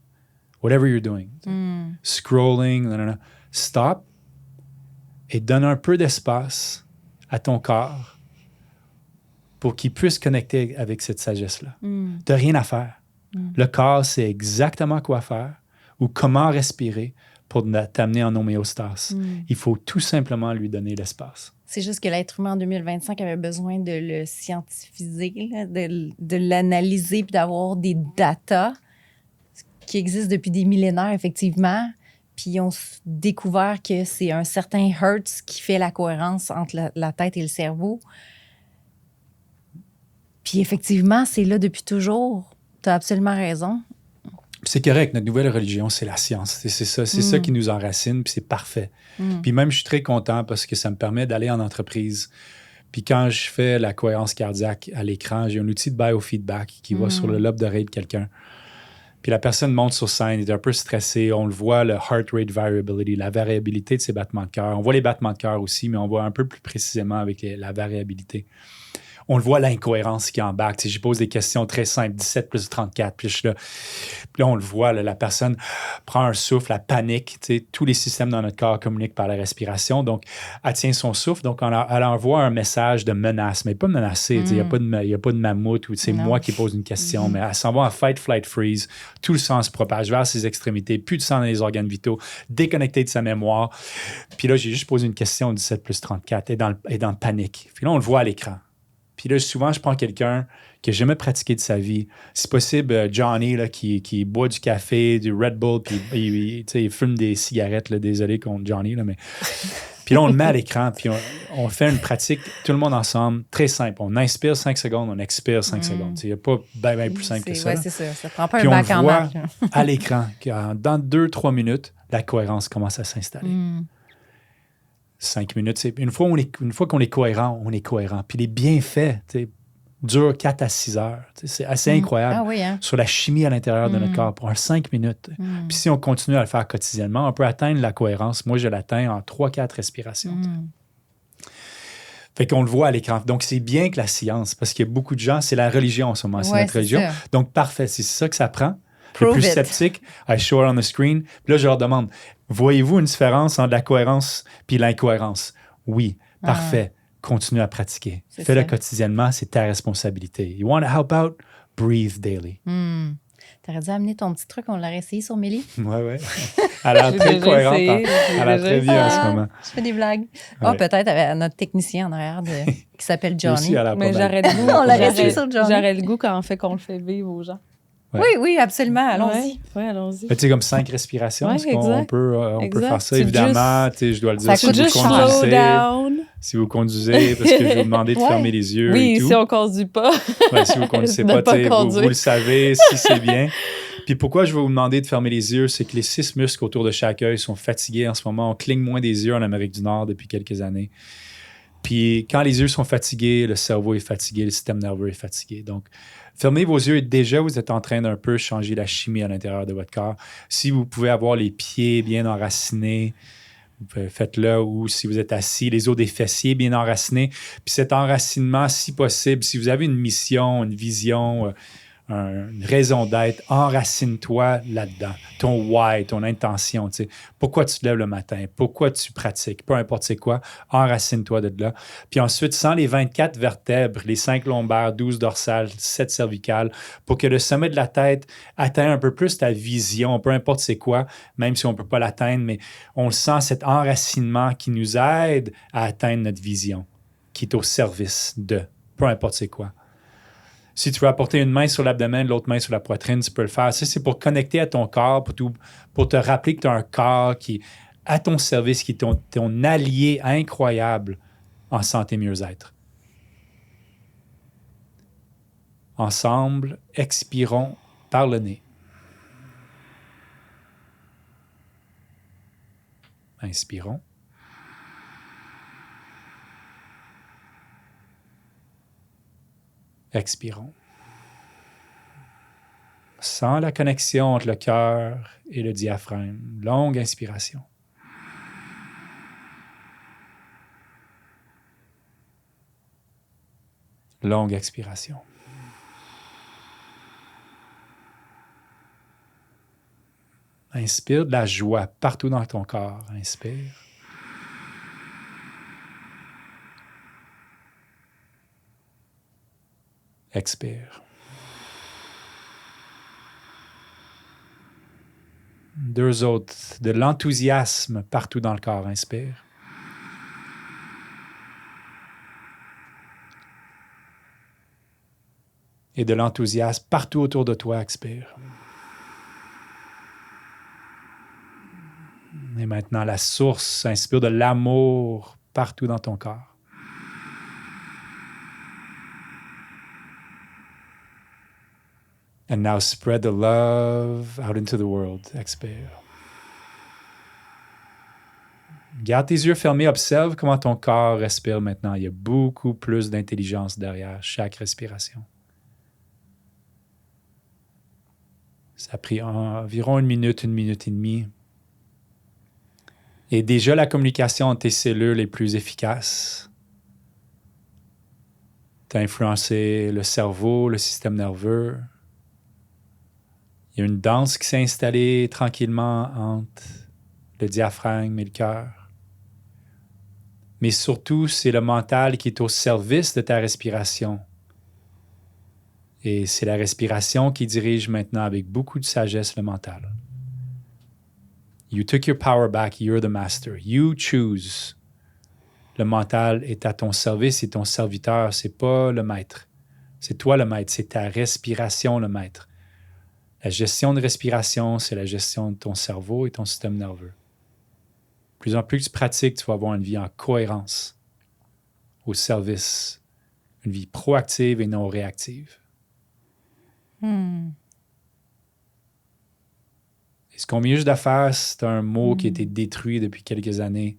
Whatever you're doing. Scrolling, stop et donne un peu d'espace à ton corps pour qu'il puisse connecter avec cette sagesse-là. Tu n'as rien à faire. Le corps sait exactement quoi faire. ou comment respirer pour t'amener en homéostase. Il faut tout simplement lui donner l'espace. C'est juste que l'être humain en 2025 avait besoin de le scientifiser, là, de l'analyser puis d'avoir des datas qui existent depuis des millénaires, effectivement. Puis ils ont découvert que c'est un certain hertz qui fait la cohérence entre la tête et le cerveau. Puis effectivement, c'est là depuis toujours. Tu as absolument raison. C'est correct, notre nouvelle religion, c'est la science. C'est ça qui nous enracine, puis c'est parfait. Puis même, je suis très content parce que ça me permet d'aller en entreprise. Puis quand je fais la cohérence cardiaque à l'écran, j'ai un outil de biofeedback qui va sur le lobe d'oreille de quelqu'un. Puis la personne monte sur scène, est un peu stressée. On le voit, le heart rate variability, la variabilité de ses battements de cœur. On voit les battements de cœur aussi, mais on voit un peu plus précisément avec la variabilité. On le voit, l'incohérence qui embarque. J'y pose des questions très simples, 17 plus 34. Puis là, on le voit, là, la personne prend un souffle, elle panique. Tous les systèmes dans notre corps communiquent par la respiration. Donc, elle tient son souffle. Donc, elle envoie un message de menace, mais pas menacée. Il n'y a pas de mammouth ou c'est moi qui pose une question. Mais elle s'envoie en fight, flight, freeze. Tout le sang se propage vers ses extrémités. Plus de sang dans les organes vitaux. Déconnecté de sa mémoire. Puis là, j'ai juste posé une question, 17 plus 34. Et dans le panique. Puis là, on le voit à l'écran. Puis là, souvent, je prends quelqu'un qui n'a jamais pratiqué de sa vie. Si possible, Johnny, là, qui boit du café, du Red Bull, puis il fume des cigarettes. Là, désolé contre Johnny, là, mais... Puis là, on le met à l'écran, puis on fait une pratique, tout le monde ensemble, très simple. On inspire 5 secondes, on expire 5 secondes. Il n'y a pas bien plus simple que ça. Oui, c'est ça. Ça prend pas puis un bac en marque. Puis on voit à l'écran que dans 2-3 minutes, la cohérence commence à s'installer. 5 minutes, une fois qu'on est cohérent, on est cohérent. Puis les bienfaits durent 4 à 6 heures. C'est assez incroyable. Ah oui, hein? Sur la chimie à l'intérieur de notre corps pour 5 minutes. Puis si on continue à le faire quotidiennement, on peut atteindre la cohérence. Moi, je l'atteins en 3-4 respirations. Fait qu'on le voit à l'écran. Donc, c'est bien que la science, parce qu'il y a beaucoup de gens, c'est la religion en ce moment, c'est notre religion. Ça. Donc, parfait, c'est ça que ça prend. Le plus sceptique, I show it on the screen. Puis là, je leur demande, voyez-vous une différence entre la cohérence puis l'incohérence? Oui, parfait. Continue à pratiquer. Fais-le quotidiennement, c'est ta responsabilité. You want to help out? Breathe daily. T'aurais dû amener ton petit truc, on l'aurait essayé sur Mélie. Oui. Elle a l'air très cohérente. Elle a très bien en ce moment. Je fais des blagues. Peut-être avec notre technicien en arrière qui s'appelle Johnny. Mais j'aurais le goût. On l'aurait essayé sur Johnny. J'aurais le goût quand on fait qu'on le fait vivre aux gens. Ouais. Oui, absolument. Allons-y. Oui, allons-y. Tu sais, comme 5 respirations, est-ce qu'on peut faire ça? Évidemment, je dois le dire, si vous conduisez, si vous conduisez, parce que je vais vous demander de fermer les yeux et tout. Si on ne conduit pas. Si vous ne conduisez pas, vous le savez, si c'est bien. Puis pourquoi je vais vous demander de fermer les yeux, c'est que les 6 muscles autour de chaque œil sont fatigués en ce moment. On cligne moins des yeux en Amérique du Nord depuis quelques années. Puis quand les yeux sont fatigués, le cerveau est fatigué, le système nerveux est fatigué. Donc, fermez vos yeux et déjà, vous êtes en train d'un peu changer la chimie à l'intérieur de votre corps. Si vous pouvez avoir les pieds bien enracinés, faites-le. Ou si vous êtes assis, les os des fessiers bien enracinés. Puis cet enracinement, si possible, si vous avez une mission, une vision, une raison d'être, enracine-toi là-dedans. Ton why, ton intention. Tu sais. Pourquoi tu te lèves le matin? Pourquoi tu pratiques? Peu importe c'est quoi, enracine-toi de là. Puis ensuite, sans les 24 vertèbres, les 5 lombaires, 12 dorsales, 7 cervicales, pour que le sommet de la tête atteigne un peu plus ta vision, peu importe c'est quoi, même si on ne peut pas l'atteindre, mais on sent cet enracinement qui nous aide à atteindre notre vision, qui est au service de, peu importe c'est quoi. Si tu veux apporter une main sur l'abdomen, l'autre main sur la poitrine, tu peux le faire. Ça, c'est pour connecter à ton corps, pour te rappeler que tu as un corps qui est à ton service, qui est ton allié incroyable en santé mieux-être. Ensemble, expirons par le nez. Inspirons. Expirons. Sens la connexion entre le cœur et le diaphragme. Longue inspiration. Longue expiration. Inspire de la joie partout dans ton corps. Inspire. Expire. 2 autres. De l'enthousiasme partout dans le corps. Inspire. Et de l'enthousiasme partout autour de toi. Expire. Et maintenant, la source. Inspire de l'amour partout dans ton corps. And now spread the love out into the world. Expire. Garde tes yeux fermés, observe comment ton corps respire maintenant. Il y a beaucoup plus d'intelligence derrière chaque respiration. Ça a pris environ 1 minute et demie. Et déjà, la communication entre tes cellules est plus efficace. Tu as influencé le cerveau, le système nerveux. Il y a une danse qui s'est installée tranquillement entre le diaphragme et le cœur. Mais surtout, c'est le mental qui est au service de ta respiration. Et c'est la respiration qui dirige maintenant avec beaucoup de sagesse le mental. You took your power back, you're the master. You choose. Le mental est à ton service et ton serviteur, c'est pas le maître. C'est toi le maître, c'est ta respiration le maître. La gestion de respiration, c'est la gestion de ton cerveau et ton système nerveux. Plus en plus tu pratiques, tu vas avoir une vie en cohérence, au service, une vie proactive et non réactive. Et ce qu'on vient juste de faire, c'est un mot qui a été détruit depuis quelques années.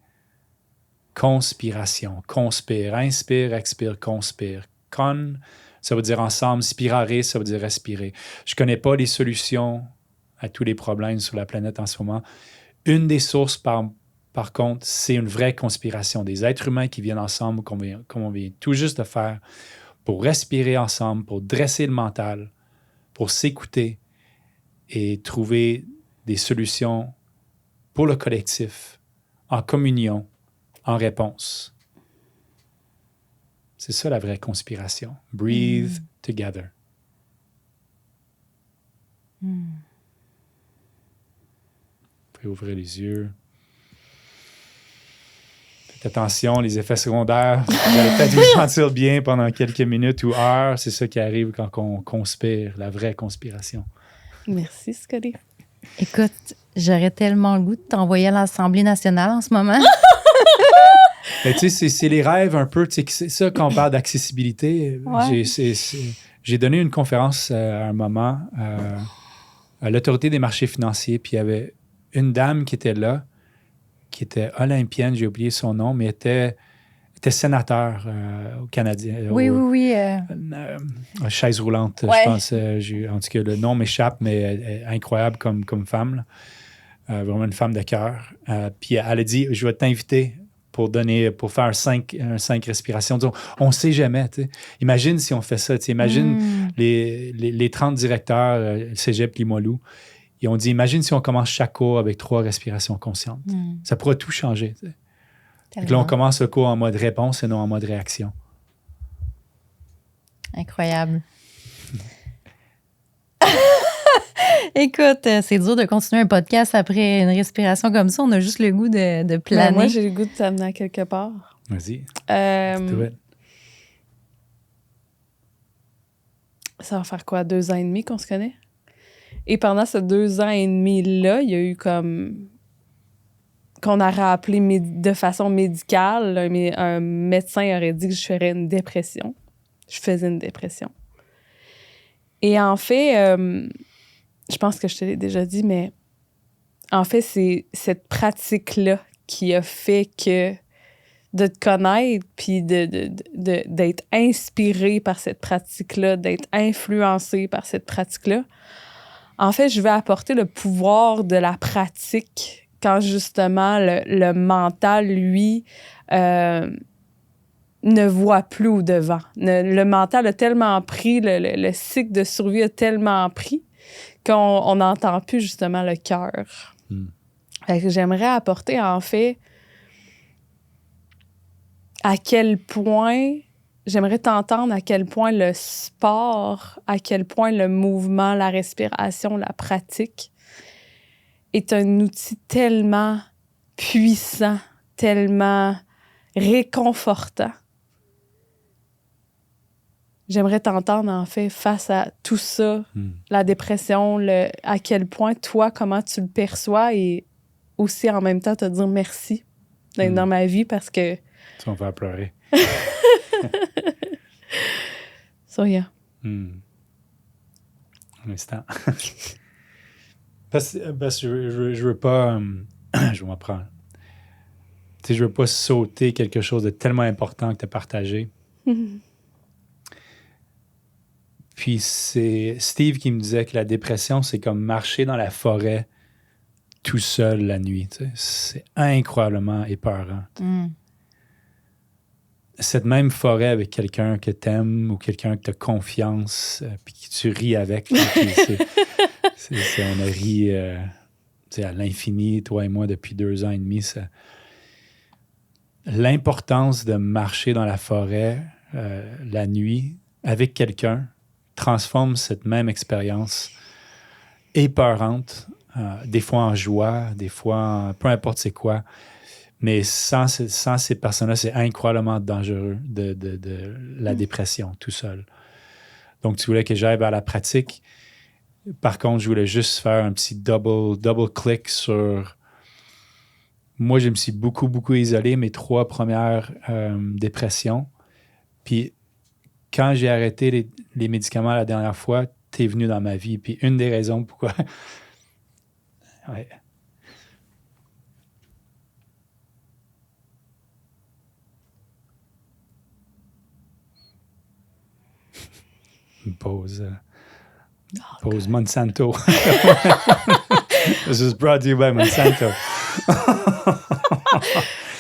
Conspiration. Conspire. Inspire, expire, conspire. Con, ça veut dire ensemble. Spirare, ça veut dire respirer. Je ne connais pas les solutions à tous les problèmes sur la planète en ce moment. Une des sources, par contre, c'est une vraie conspiration. Des êtres humains qui viennent ensemble, comme on vient tout juste de faire, pour respirer ensemble, pour dresser le mental, pour s'écouter et trouver des solutions pour le collectif, en communion, en réponse. C'est ça la vraie conspiration. Breathe together. Vous pouvez ouvrir les yeux. Faites attention, les effets secondaires. Vous allez peut-être vous sentir bien pendant quelques minutes ou heures. C'est ça qui arrive quand on conspire, la vraie conspiration. Merci, Scotty. Écoute, j'aurais tellement le goût de t'envoyer à l'Assemblée nationale en ce moment. Mais tu sais, c'est les rêves un peu. Tu sais, c'est ça quand on parle d'accessibilité. Ouais. J'ai donné une conférence à un moment à l'Autorité des marchés financiers, puis il y avait une dame qui était là, qui était olympienne, j'ai oublié son nom, mais était sénateur au Canada. Oui. Chaise roulante, Ouais. je pense. En tout cas, le nom m'échappe, mais incroyable comme femme. Là. Vraiment une femme de cœur. Puis elle a dit, je vais t'inviter pour faire 5 respirations. Donc, on ne sait jamais. T'sais. Imagine si on fait ça. Imagine les 30 directeurs Cégep Limoilou. Ils ont dit, imagine si on commence chaque cours avec 3 respirations conscientes. Ça pourrait tout changer. Donc là, on commence le cours en mode réponse et non en mode réaction. Incroyable. Écoute, c'est dur de continuer un podcast après une respiration comme ça. On a juste le goût de planer. Moi, j'ai le goût de t'amener à quelque part. Vas-y. Ça va faire quoi, 2 ans et demi qu'on se connaît? Et pendant ces 2 ans et demi-là, il y a eu comme... qu'on aurait appelé de façon médicale, un médecin aurait dit que je ferais une dépression. Je faisais une dépression. Et en fait, je pense que je te l'ai déjà dit, mais en fait, c'est cette pratique-là qui a fait que de te connaître, puis d'être inspiré par cette pratique-là, d'être influencé par cette pratique-là. En fait, je vais apporter le pouvoir de la pratique quand justement le mental, lui, ne voit plus au-devant. Le mental a tellement pris, le cycle de survie a tellement pris qu'on n'entend plus justement le cœur. Fait que j'aimerais apporter en fait à quel point, j'aimerais t'entendre à quel point le sport, à quel point le mouvement, la respiration, la pratique est un outil tellement puissant, tellement réconfortant. J'aimerais t'entendre, en fait, face à tout ça, la dépression, à quel point, toi, comment tu le perçois et aussi, en même temps, te dire merci d'être dans ma vie parce que... Ça me fait pleurer. So, yeah. Un instant. parce que je veux pas... je vais m'en prendre. Tu sais, je veux pas sauter quelque chose de tellement important que tu as partagé. Puis c'est Steve qui me disait que la dépression, c'est comme marcher dans la forêt tout seul la nuit. Tu sais. C'est incroyablement épeurant. Cette même forêt avec quelqu'un que t'aimes ou quelqu'un que tu as confiance, puis que tu ris avec. On a ri à l'infini, toi et moi, depuis 2 ans et demi. L'importance de marcher dans la forêt la nuit avec quelqu'un transforme cette même expérience épeurante, des fois en joie, des fois peu importe c'est quoi. Mais sans ces personnes-là, c'est incroyablement dangereux de la dépression tout seul. Donc, tu voulais que j'aille vers la pratique. Par contre, je voulais juste faire un petit double click sur... Moi, je me suis beaucoup, beaucoup isolé mes 3 premières dépressions. Puis, quand j'ai arrêté les médicaments la dernière fois, t'es venu dans ma vie. Puis, une des raisons pourquoi... ouais. Pause Monsanto. This is brought to you by Monsanto.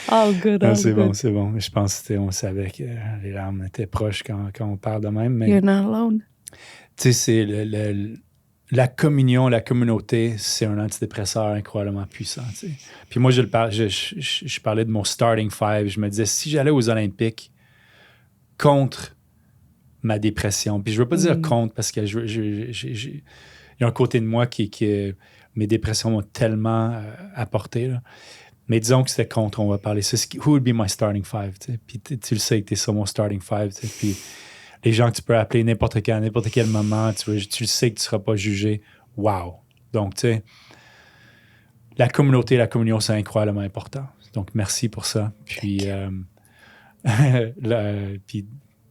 All good, all good. C'est bon. Je pense qu'on savait que les larmes étaient proches quand on parle de même. Mais, you're not alone. Tu sais, c'est la communion, la communauté, c'est un antidépresseur incroyablement puissant. Tu sais. Puis moi, je parlais de mon starting five. Je me disais, si j'allais aux Olympiques contre ma dépression. Puis je veux pas dire contre parce que il y a un côté de moi qui mes dépressions m'ont tellement apporté. Là. Mais disons que c'était contre, on va parler. Who would be my starting five? Tu sais? Puis tu le sais que tu es sur mon starting five. Tu sais? Puis les gens que tu peux appeler n'importe quel moment, tu le sais que tu ne seras pas jugé. Wow! Donc, tu sais, la communauté, la communion, c'est incroyablement important. Donc, merci pour ça. Puis, puis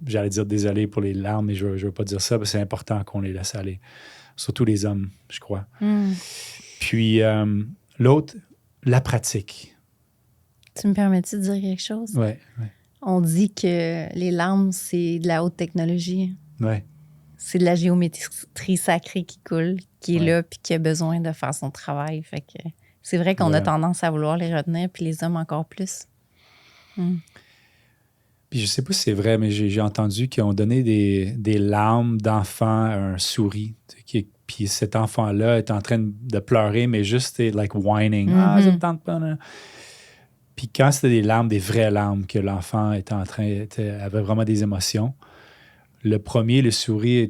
j'allais dire désolé pour les larmes, mais je ne veux pas dire ça, parce que c'est important qu'on les laisse aller. Surtout les hommes, je crois. Puis, l'autre, la pratique. Tu me permets-tu de dire quelque chose? Oui. On dit que les larmes, c'est de la haute technologie. Oui. C'est de la géométrie sacrée qui coule, qui est là, puis qui a besoin de faire son travail. Fait que c'est vrai qu'on a tendance à vouloir les retenir, puis les hommes encore plus. Puis je sais pas si c'est vrai, mais j'ai entendu qu'ils ont donné des larmes d'enfant à un souris. Puis cet enfant-là est en train de pleurer, mais juste like whining. Ah, ça me tente pas. Là. Puis quand c'était des larmes, des vraies larmes, que l'enfant avait vraiment des émotions, le premier, le souris,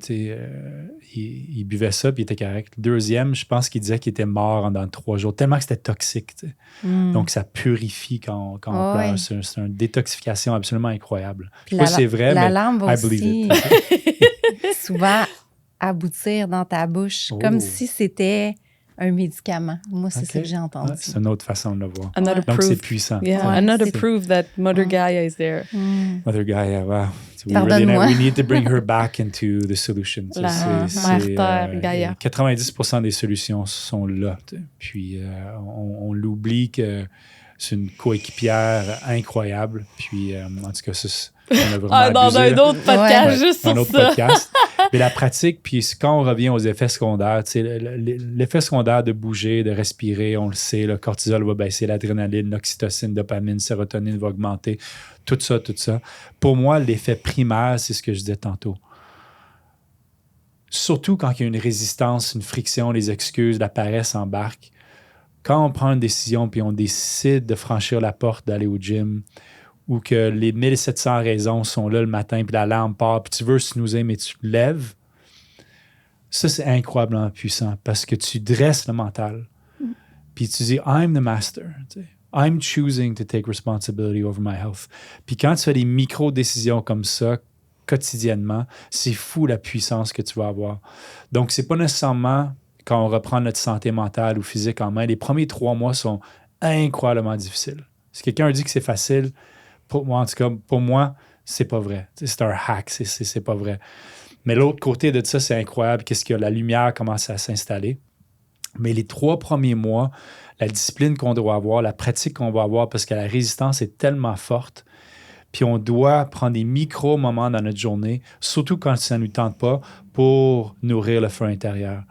il buvait ça, puis il était correct. Le deuxième, je pense qu'il disait qu'il était mort dans 3 jours, tellement que c'était toxique. Donc, ça purifie quand on pleure. Ouais. C'est une détoxification absolument incroyable. Je sais pas si c'est vrai, mais I believe it. Souvent aboutir dans ta bouche, comme si c'était un médicament. Moi, c'est ça que j'ai entendu. Ouais, c'est une autre façon de le voir. Donc, c'est puissant. Yeah, another proof that Mother Gaia is there. Mother Gaia, wow. Pardonne-moi. We need to bring her back into the solution. Mère Terre, Gaia. 90% des solutions sont là. Puis, on l'oublie que c'est une coéquipière incroyable. Puis, en tout cas, on a vraiment dans un autre podcast, juste sur ça. Un autre podcast. Mais la pratique, puis quand on revient aux effets secondaires, l'effet secondaire de bouger, de respirer, on le sait, le cortisol va baisser, l'adrénaline, l'oxytocine, dopamine, sérotonine va augmenter, tout ça. Pour moi, l'effet primaire, c'est ce que je disais tantôt. Surtout quand il y a une résistance, une friction, les excuses, la paresse embarque. Quand on prend une décision puis on décide de franchir la porte, d'aller au gym, ou que les 1700 raisons sont là le matin, puis l'alarme part, puis tu veux snoozer, mais tu te lèves, ça, c'est incroyablement puissant parce que tu dresses le mental. puis tu dis « I'm the master ». I'm choosing to take responsibility over my health. Puis quand tu fais des micro-décisions comme ça, quotidiennement, c'est fou la puissance que tu vas avoir. Donc, c'est pas nécessairement quand on reprend notre santé mentale ou physique en main. Les premiers 3 mois sont incroyablement difficiles. Si quelqu'un dit que c'est facile, pour moi, en tout cas, pour moi, c'est pas vrai. C'est un hack, c'est pas vrai. Mais l'autre côté de ça, c'est incroyable. Qu'est-ce que la lumière commence à s'installer. Mais les 3 premiers mois, la discipline qu'on doit avoir, la pratique qu'on va avoir, parce que la résistance est tellement forte, puis on doit prendre des micro-moments dans notre journée, surtout quand ça ne nous tente pas, pour nourrir le feu intérieur,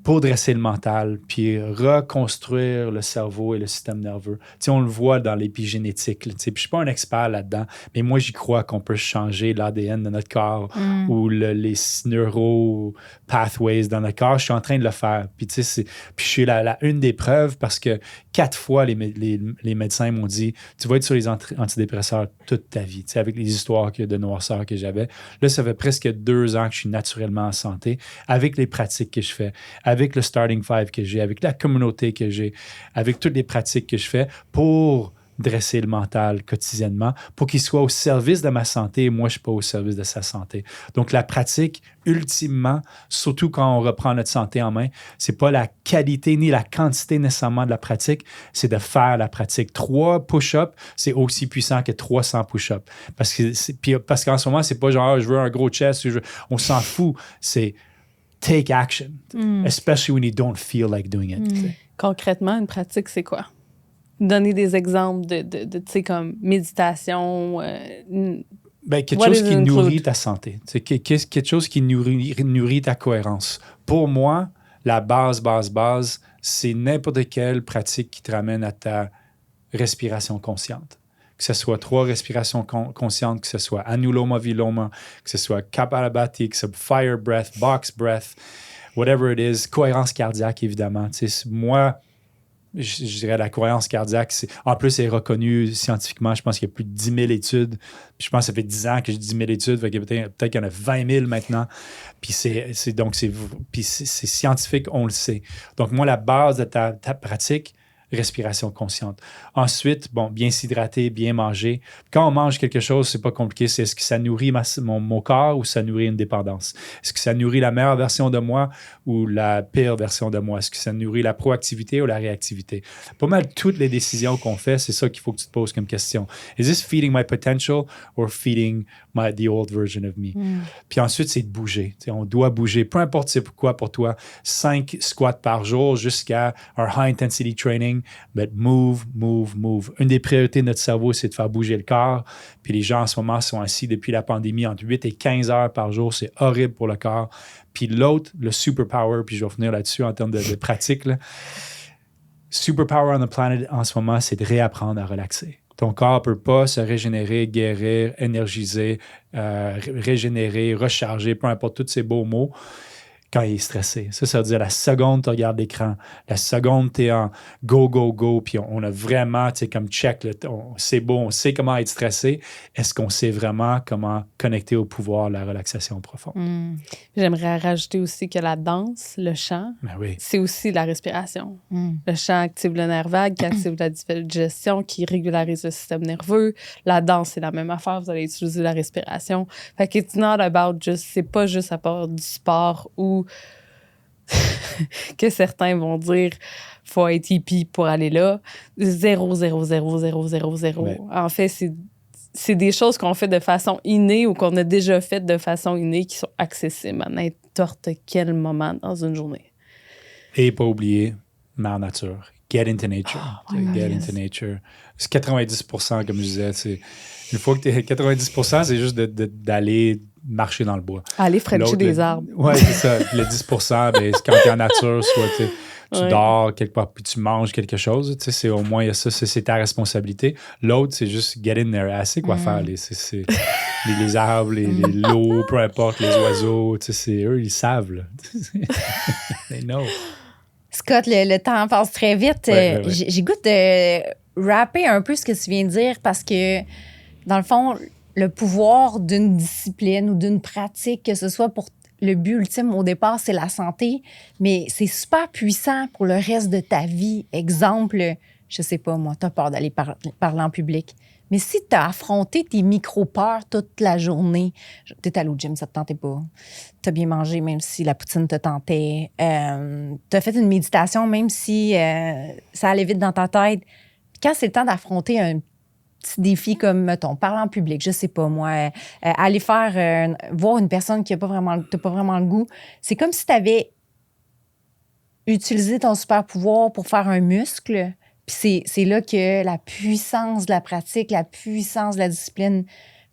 pour dresser le mental, puis reconstruire le cerveau et le système nerveux. Tu sais, on le voit dans l'épigénétique. Puis je ne suis pas un expert là-dedans, mais moi, j'y crois qu'on peut changer l'ADN de notre corps ou les neuropathways dans notre corps. Je suis en train de le faire. Puis, tu sais, puis je suis une des preuves parce que 4 fois, les médecins m'ont dit « Tu vas être sur les antidépresseurs toute ta vie. » Tu sais, avec les histoires de noirceur que j'avais. Là, ça fait presque 2 ans que je suis naturellement en santé avec les pratiques que je fais, avec le Starting Five que j'ai, avec la communauté que j'ai, avec toutes les pratiques que je fais pour dresser le mental quotidiennement, pour qu'il soit au service de ma santé et moi, je ne suis pas au service de sa santé. Donc, la pratique, ultimement, surtout quand on reprend notre santé en main, ce n'est pas la qualité ni la quantité nécessairement de la pratique, c'est de faire la pratique. 3 push-ups, c'est aussi puissant que 300 push-ups. Parce qu'en ce moment, ce n'est pas genre, je veux un gros chest, on s'en fout. C'est take action, especially when you don't feel like doing it. Concrètement, une pratique, c'est quoi? Donner des exemples de tu sais, comme méditation. Quelque chose qui nourrit ta santé. Quelque chose qui nourrit ta cohérence. Pour moi, la base, c'est n'importe quelle pratique qui te ramène à ta respiration consciente. Que ce soit 3 respirations conscientes, que ce soit Anuloma Viloma, que ce soit Kapalabhati, que ce soit Fire Breath, Box Breath, whatever it is, cohérence cardiaque, évidemment. Moi, je dirais la cohérence cardiaque, en plus, c'est reconnu scientifiquement. Je pense qu'il y a plus de 10 000 études. Je pense que ça fait 10 ans que j'ai 10 000 études. Peut-être qu'il y en a 20 000 maintenant. Puis c'est scientifique, on le sait. Donc, moi, la base de ta pratique, respiration consciente. Ensuite, bien s'hydrater, bien manger. Quand on mange quelque chose, c'est pas compliqué. C'est est-ce que ça nourrit mon corps ou ça nourrit une dépendance? Est-ce que ça nourrit la meilleure version de moi ou la pire version de moi? Est-ce que ça nourrit la proactivité ou la réactivité? Pas mal toutes les décisions qu'on fait, c'est ça qu'il faut que tu te poses comme question. Is this feeding my potential or feeding the old version of me? Puis ensuite, c'est de bouger. On doit bouger. Peu importe c'est pourquoi pour toi, 5 squats par jour jusqu'à un high intensity training. Mais move. Une des priorités de notre cerveau, c'est de faire bouger le corps. Puis les gens, en ce moment, sont assis depuis la pandémie entre 8 et 15 heures par jour. C'est horrible pour le corps. Puis l'autre, le superpower, puis je vais revenir là-dessus en termes de pratique. Superpower on the planet, en ce moment, c'est de réapprendre à relaxer. Ton corps ne peut pas se régénérer, guérir, énergiser, régénérer, recharger, peu importe tous ces beaux mots, quand il est stressé. Ça veut dire la seconde tu regardes l'écran, la seconde tu es en go, puis on a vraiment, tu sais, comme check, c'est beau, on sait comment être stressé. Est-ce qu'on sait vraiment comment connecter au pouvoir, la relaxation profonde? J'aimerais rajouter aussi que la danse, le chant, c'est aussi la respiration. Le chant active le nerf vague, qui active la digestion, qui régularise le système nerveux. La danse, c'est la même affaire, vous allez utiliser la respiration. Fait que it's not about c'est pas juste à part du sport ou que certains vont dire faut être hippie pour aller là. 0. Ouais. En fait, c'est des choses qu'on fait de façon innée ou qu'on a déjà faites de façon innée qui sont accessibles à n'importe quel moment dans une journée. Et pas oublier Mère Nature. Get into nature. Into nature. C'est 90%, comme je disais. Une fois que tu es 90%, c'est juste d'aller marcher dans le bois. Aller frencher des arbres. Oui, c'est ça. Le 10%, c'est quand tu es en nature, soit tu dors quelque part, puis tu manges quelque chose. C'est au moins, ça, c'est ta responsabilité. L'autre, c'est juste get in there. Assez quoi faire. Les arbres, l'eau, peu importe, les oiseaux. C'est eux, ils savent. Là. They know. Scott, le temps passe très vite. J'ai goût de rapper un peu ce que tu viens de dire parce que, dans le fond, le pouvoir d'une discipline ou d'une pratique, que ce soit pour le but ultime au départ, c'est la santé, mais c'est super puissant pour le reste de ta vie. Exemple, je sais pas, moi, tu as peur d'aller parler en public. Mais si tu as affronté tes micro-peurs toute la journée, tu es allé au gym, ça te tentait pas. Tu as bien mangé, même si la poutine te tentait. Tu as fait une méditation, même si ça allait vite dans ta tête. Puis quand c'est le temps d'affronter un petit défi comme, mettons, parler en public, je sais pas, moi, aller voir une personne qui n'a pas vraiment le goût, c'est comme si tu avais utilisé ton super pouvoir pour faire un muscle. Puis c'est là que la puissance de la pratique, la puissance de la discipline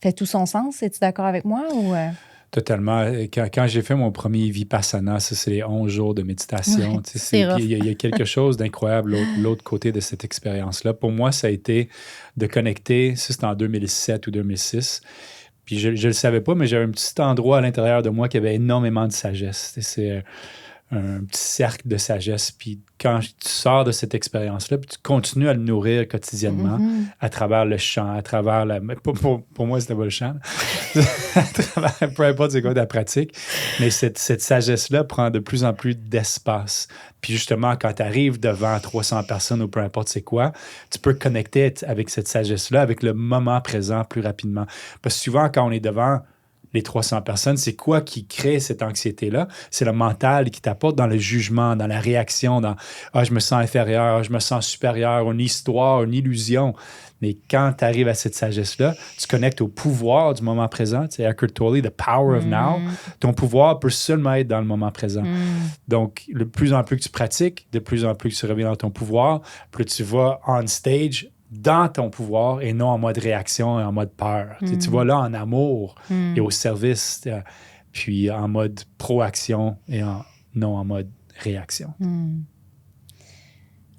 fait tout son sens. Es-tu d'accord avec moi? Ou Totalement. Quand j'ai fait mon premier Vipassana, ça, c'est les 11 jours de méditation. Ouais, Tu sais, c'est rough. il y a quelque chose d'incroyable l'autre côté de cette expérience-là. Pour moi, ça a été de connecter, ça c'était en 2007 ou 2006, puis je ne le savais pas, mais j'avais un petit endroit à l'intérieur de moi qui avait énormément de sagesse. C'est un petit cercle de sagesse. Puis quand tu sors de cette expérience-là, puis tu continues à le nourrir quotidiennement à travers le chant, à travers la... Pour moi, c'était pas le chant. À travers, peu importe c'est quoi ta pratique. Mais cette sagesse-là prend de plus en plus d'espace. Puis justement, quand tu arrives devant 300 personnes ou peu importe c'est quoi, tu peux connecter avec cette sagesse-là, avec le moment présent plus rapidement. Parce que souvent, quand on est devant les 300 personnes, c'est quoi qui crée cette anxiété-là? C'est le mental qui t'apporte dans le jugement, dans la réaction, dans « Ah, je me sens inférieur, je me sens supérieur, une histoire, une illusion. » Mais quand tu arrives à cette sagesse-là, tu connectes au pouvoir du moment présent. Tu sais, Eckhart Tolle, « The power of now ». Ton pouvoir peut seulement être dans le moment présent. Donc, de plus en plus que tu pratiques, de plus en plus que tu reviens dans ton pouvoir, plus tu vas on stage dans ton pouvoir et non en mode réaction et en mode peur. Tu vas là en amour et au service, puis en mode proaction et non en mode réaction.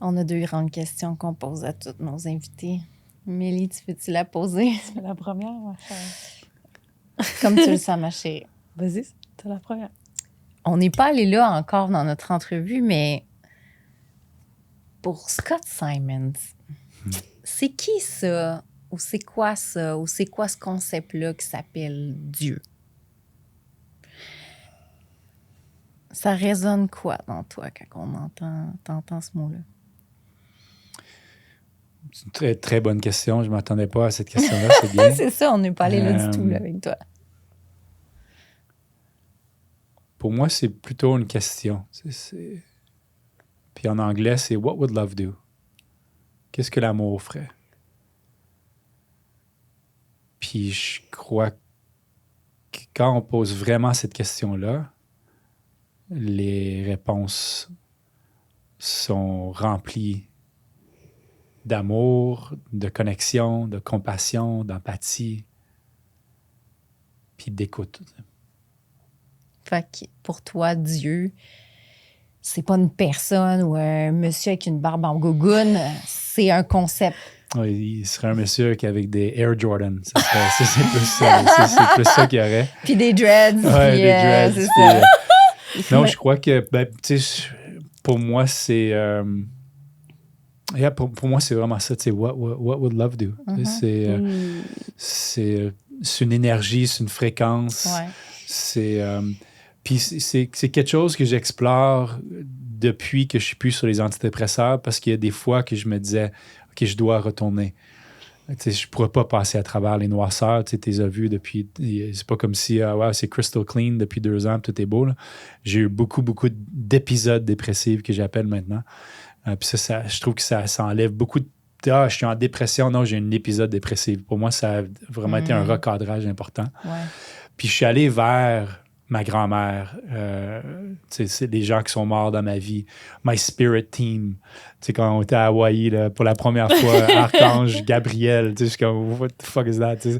On a 2 grandes questions qu'on pose à tous nos invités. Mélie, tu veux-tu la poser? C'est la première, ma chère. Comme tu le sens, ma chérie. Vas-y, c'est la première. On n'est pas allé là encore dans notre entrevue, mais pour Scott Simons, c'est qui ça? Ou c'est quoi ça? Ou c'est quoi ce concept-là qui s'appelle Dieu? Ça résonne quoi dans toi quand t'entends ce mot-là? C'est une très, très bonne question. Je ne m'attendais pas à cette question-là. C'est bien. C'est ça, on n'est pas allé là du tout là, avec toi. Pour moi, c'est plutôt une question. Puis en anglais, c'est « What would love do? » Qu'est-ce que l'amour ferait? Puis je crois que quand on pose vraiment cette question-là, les réponses sont remplies d'amour, de connexion, de compassion, d'empathie, puis d'écoute. Fait que pour toi, Dieu, c'est pas une personne ou un monsieur avec une barbe en gougoune, c'est un concept. Oui, il serait un monsieur avec des Air Jordan. C'est plus ça qu'il y aurait. Puis des dreads. Ouais, puis, des dreads. c'est ça. Non, je crois que, tu sais, pour moi, c'est... pour moi, c'est vraiment ça, tu sais, what would love do? C'est une énergie, c'est une fréquence. Ouais. Puis c'est quelque chose que j'explore depuis que je suis plus sur les antidépresseurs parce qu'il y a des fois que je me disais, OK, je dois retourner. Tu sais, je ne pourrais pas passer à travers les noirceurs. Tu les as vus depuis... C'est pas comme si, c'est crystal clean depuis 2 ans, tout est beau. Là. J'ai eu beaucoup d'épisodes dépressifs que j'appelle maintenant. Puis ça, je trouve que ça enlève beaucoup de... je suis en dépression. Non, j'ai un épisode dépressif. Pour moi, ça a vraiment été un recadrage important. Ouais. Puis je suis allé vers ma grand-mère, c'est des gens qui sont morts dans ma vie. My Spirit Team. Tu sais, quand on était à Hawaï, là, pour la première fois, Archange Gabriel, tu sais, je suis comme, what the fuck is that? T'sais.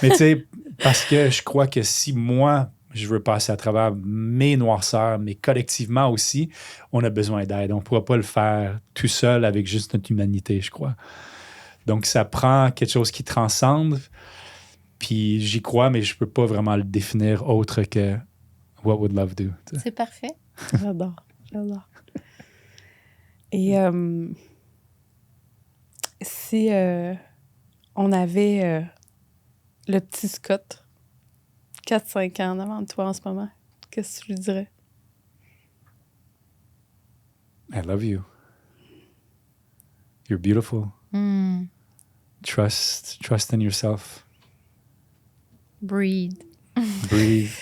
Mais tu sais, parce que je crois que si moi, je veux passer à travers mes noirceurs, mais collectivement aussi, on a besoin d'aide. On ne pourra pas le faire tout seul avec juste notre humanité, je crois. Donc, ça prend quelque chose qui transcende. Puis j'y crois, mais je peux pas vraiment le définir autre que what would love do. T'sais. C'est parfait. J'adore. Et si on avait le petit Scott, 4-5 ans en avant de toi en ce moment, qu'est-ce que tu lui dirais? I love you. You're beautiful. Trust in yourself. Breathe. Breathe.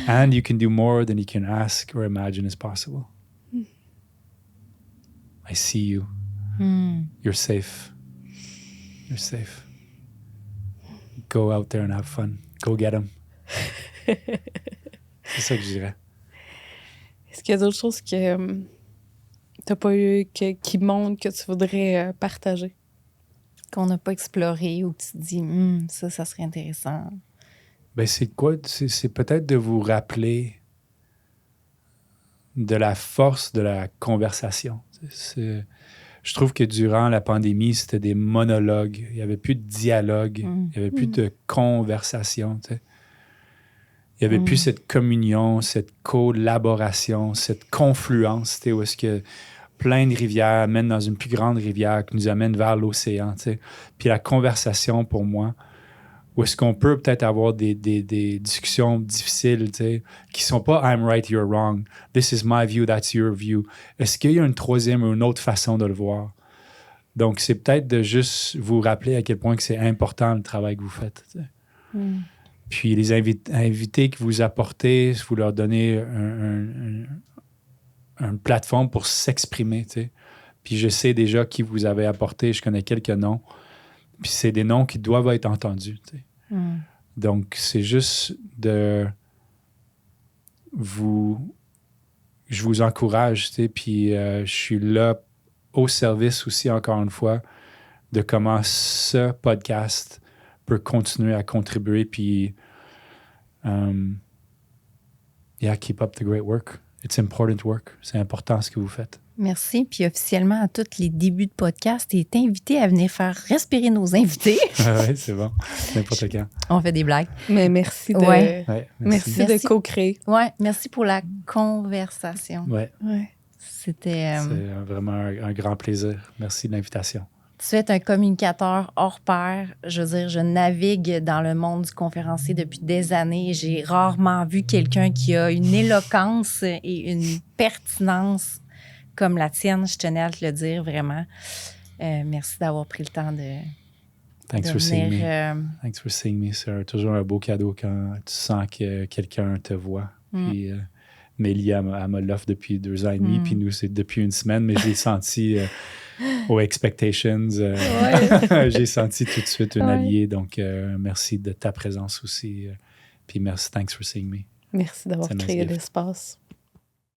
And you can do more than you can ask or imagine is possible. I see you. You're safe. You're safe. Go out there and have fun. Go get them. C'est ça que je dirais. Est-ce qu'il y a d'autres choses que t'as pas eu, qui montrent que tu voudrais partager? Qu'on n'a pas exploré ou que tu te dis, ça serait intéressant. Ben, c'est quoi? C'est peut-être de vous rappeler de la force de la conversation. Je trouve que durant la pandémie, c'était des monologues. Il n'y avait plus de dialogue. Il n'y avait plus de conversation. Tu sais. Il n'y avait plus cette communion, cette collaboration, cette confluence, tu sais, où est-ce que plein de rivières mènent dans une plus grande rivière qui nous amène vers l'océan. Tu sais. Puis la conversation, pour moi, où est-ce qu'on peut peut-être avoir des discussions difficiles, tu sais, qui ne sont pas « I'm right, you're wrong. This is my view, that's your view ». Est-ce qu'il y a une troisième ou une autre façon de le voir? Donc, c'est peut-être de juste vous rappeler à quel point que c'est important le travail que vous faites. Tu sais. Puis les invités que vous apportez, vous leur donnez une plateforme pour s'exprimer. Tu sais. Puis je sais déjà qui vous avez apporté, je connais quelques noms. Puis c'est des noms qui doivent être entendus. Tu sais. Donc, c'est juste je vous encourage, tu sais, puis je suis là au service aussi, encore une fois, de comment ce podcast peut continuer à contribuer, puis keep up the great work. It's important work. C'est important ce que vous faites. Merci. Puis officiellement, à tous les débuts de podcast, tu es invité à venir faire respirer nos invités. Oui, c'est bon. N'importe quand. On fait des blagues. Mais merci de, merci de co-créer. Oui, merci pour la conversation. Ouais. C'était... C'est vraiment un grand plaisir. Merci de l'invitation. Tu es un communicateur hors pair. Je veux dire, je navigue dans le monde du conférencier depuis des années. J'ai rarement vu quelqu'un qui a une éloquence et une pertinence comme la tienne. Je tenais à te le dire, vraiment. Merci d'avoir pris le temps de Thanks for seeing me. Thanks for seeing me. C'est toujours un beau cadeau quand tu sens que quelqu'un te voit. Puis Mélie, elle me l'offre depuis 2 ans et demi, puis nous, c'est depuis 1 semaine, mais je l'ai senti aux Expectations. J'ai senti tout de suite un allié. Donc, merci de ta présence aussi. Puis merci, thanks for seeing me. Merci d'avoir créé l'espace.